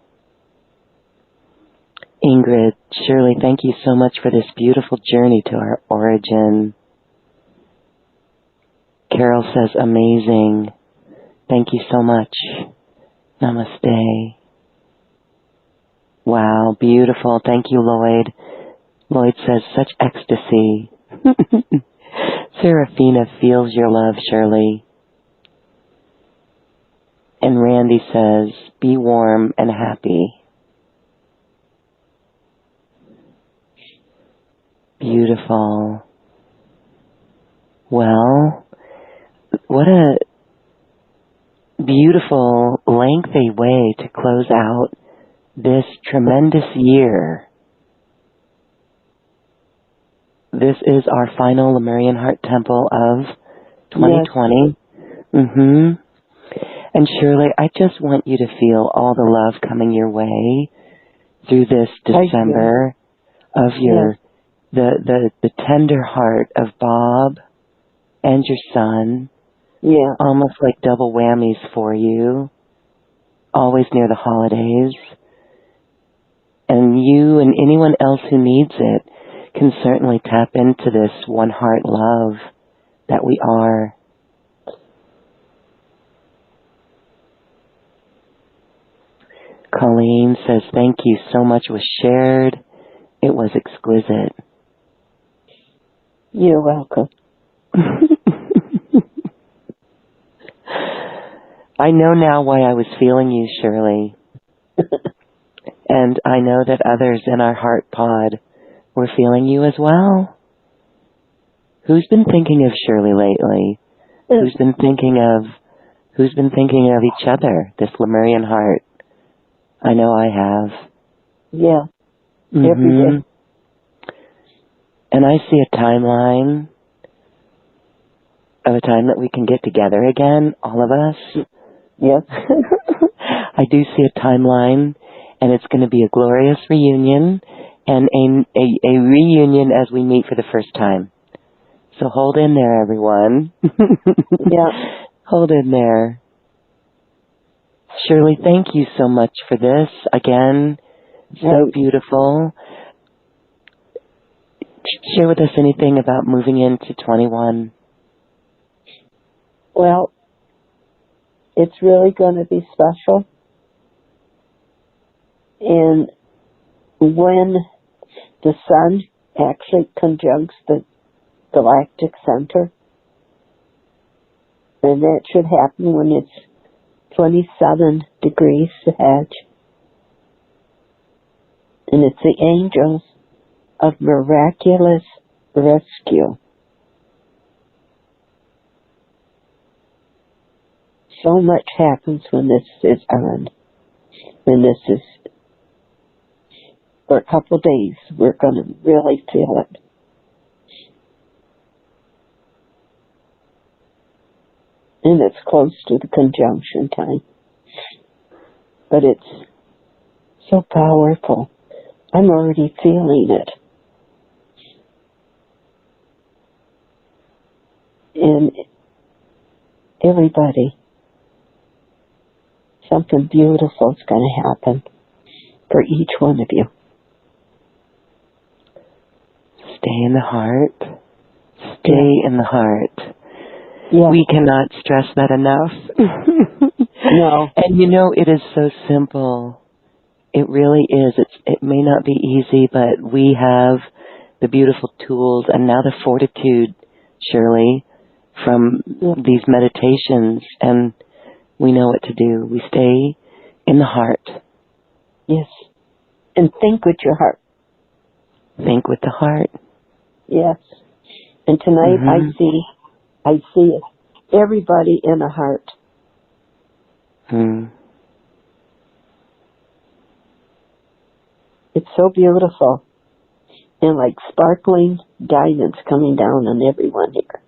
Ingrid, Shirley, thank you so much for this beautiful journey to our origin. Carol says, amazing. Thank you so much. Namaste. Wow, beautiful. Thank you, Lloyd. Lloyd says, such ecstasy. Serafina feels your love, Shirley. And Randy says, be warm and happy. Beautiful. Well, what a beautiful, lengthy way to close out this tremendous year. This is our final Lemurian Heart Temple of 2020. Yes. And Shirley, I just want you to feel all the love coming your way through this December of your the tender heart of Bob and your son. Yeah. Almost like double whammies for you. Always near the holidays. And you and anyone else who needs it can certainly tap into this one heart love that we are. Colleen says, thank you so much was shared. It was exquisite. You're welcome. I know now why I was feeling you, Shirley. And I know that others in our heart pod were feeling you as well. Who's been thinking of Shirley lately? Who's been thinking of each other, this Lemurian heart? I know I have. Yeah. Every day. And I see a timeline of a time that we can get together again, all of us. Yes. I do see a timeline, and it's going to be a glorious reunion, and a reunion as we meet for the first time. So hold in there, everyone. Yeah. Hold in there. Shirley, thank you so much for this. Again, so beautiful. Share with us anything about moving into 21. Well, it's really going to be special. And when the sun actually conjuncts the galactic center, and that should happen when it's 27 degrees Sag. And it's the angels of miraculous rescue. So much happens when this is on. When this is, for a couple of days, we're going to really feel it. And it's close to the conjunction time. But it's so powerful. I'm already feeling it. And everybody, something beautiful is going to happen for each one of you. Stay in the heart. Stay in the heart. Yeah. We cannot stress that enough. No. And you know, it is so simple. It really is. It may not be easy, but we have the beautiful tools and now the fortitude, Shirley, from these meditations, and we know what to do. We stay in the heart. Yes. And think with your heart. Think with the heart. Yes. And tonight I see it. Everybody in a heart. It's so beautiful. And like sparkling diamonds coming down on everyone here.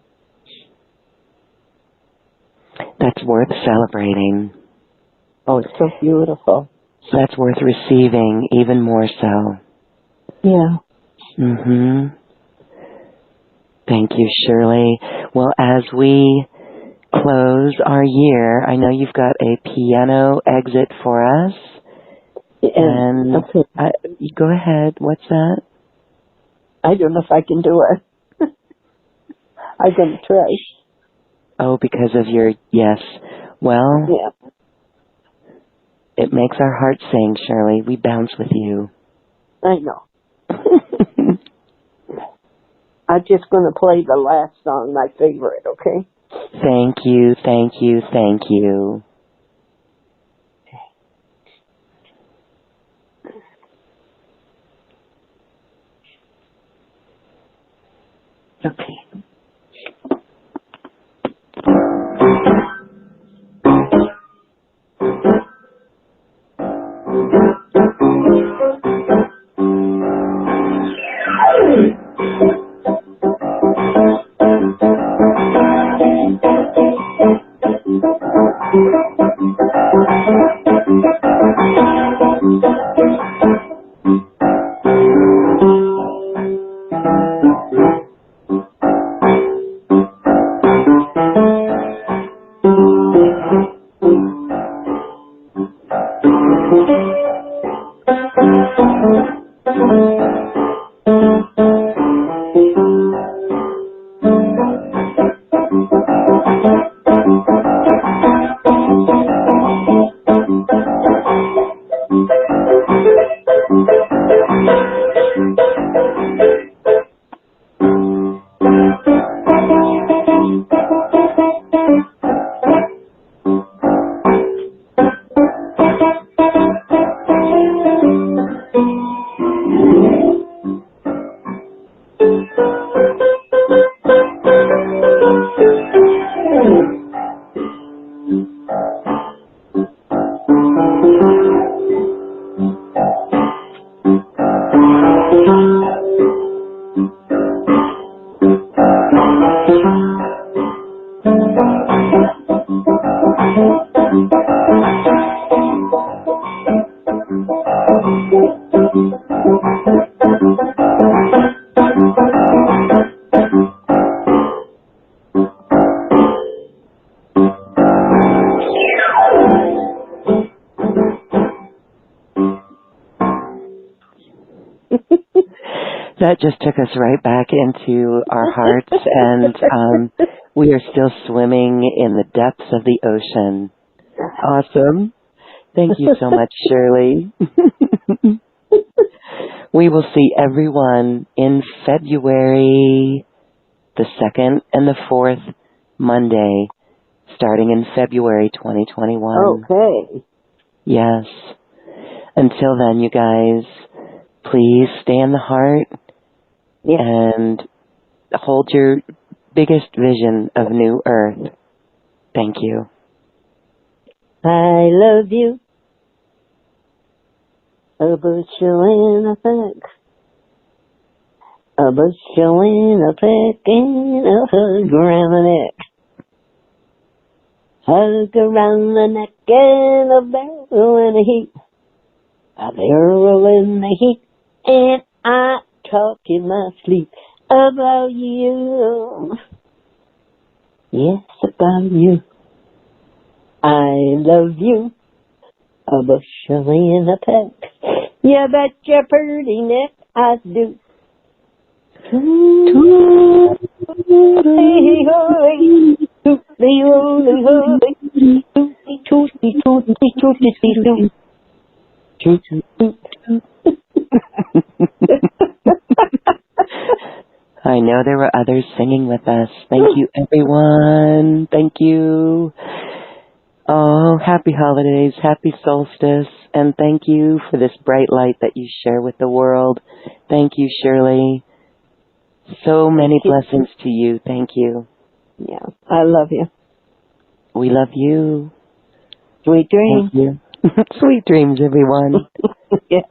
That's worth celebrating. Oh, it's so beautiful. That's worth receiving even more so. Yeah. Thank you, Shirley. Well, as we close our year, I know you've got a piano exit for us. And go ahead. What's that? I don't know if I can do it. I'm going to try. Oh, because of your, yes. Well, it makes our hearts sing, Shirley. We bounce with you. I know. I'm just going to play the last song, my favorite, okay? Thank you, thank you, thank you. Okay. That just took us right back into our hearts, and we are still swimming in the depths of the ocean. Awesome. Thank you so much, Shirley. We will see everyone in February, the 2nd and the 4th Monday, starting in February 2021. Okay. Yes. Until then, you guys, please stay in the heart and hold your biggest vision of New Earth. Thank you. I love you. A bushel and a peck. A bushel and a peck and a hug around the neck. Hug around the neck and a barrel in the heat. A barrel in the heat. And I talk in my sleep about you. Yes, about you. I love you. A bushel and a peck. You bet your pretty neck I do. I know there were others singing with us. Thank you, everyone. Thank you. Oh, happy holidays, happy solstice, and thank you for this bright light that you share with the world. Thank you, Shirley. So many blessings to you. Thank you. Yeah, I love you. We love you. Sweet dreams. Thank you. Sweet dreams, everyone. Yes.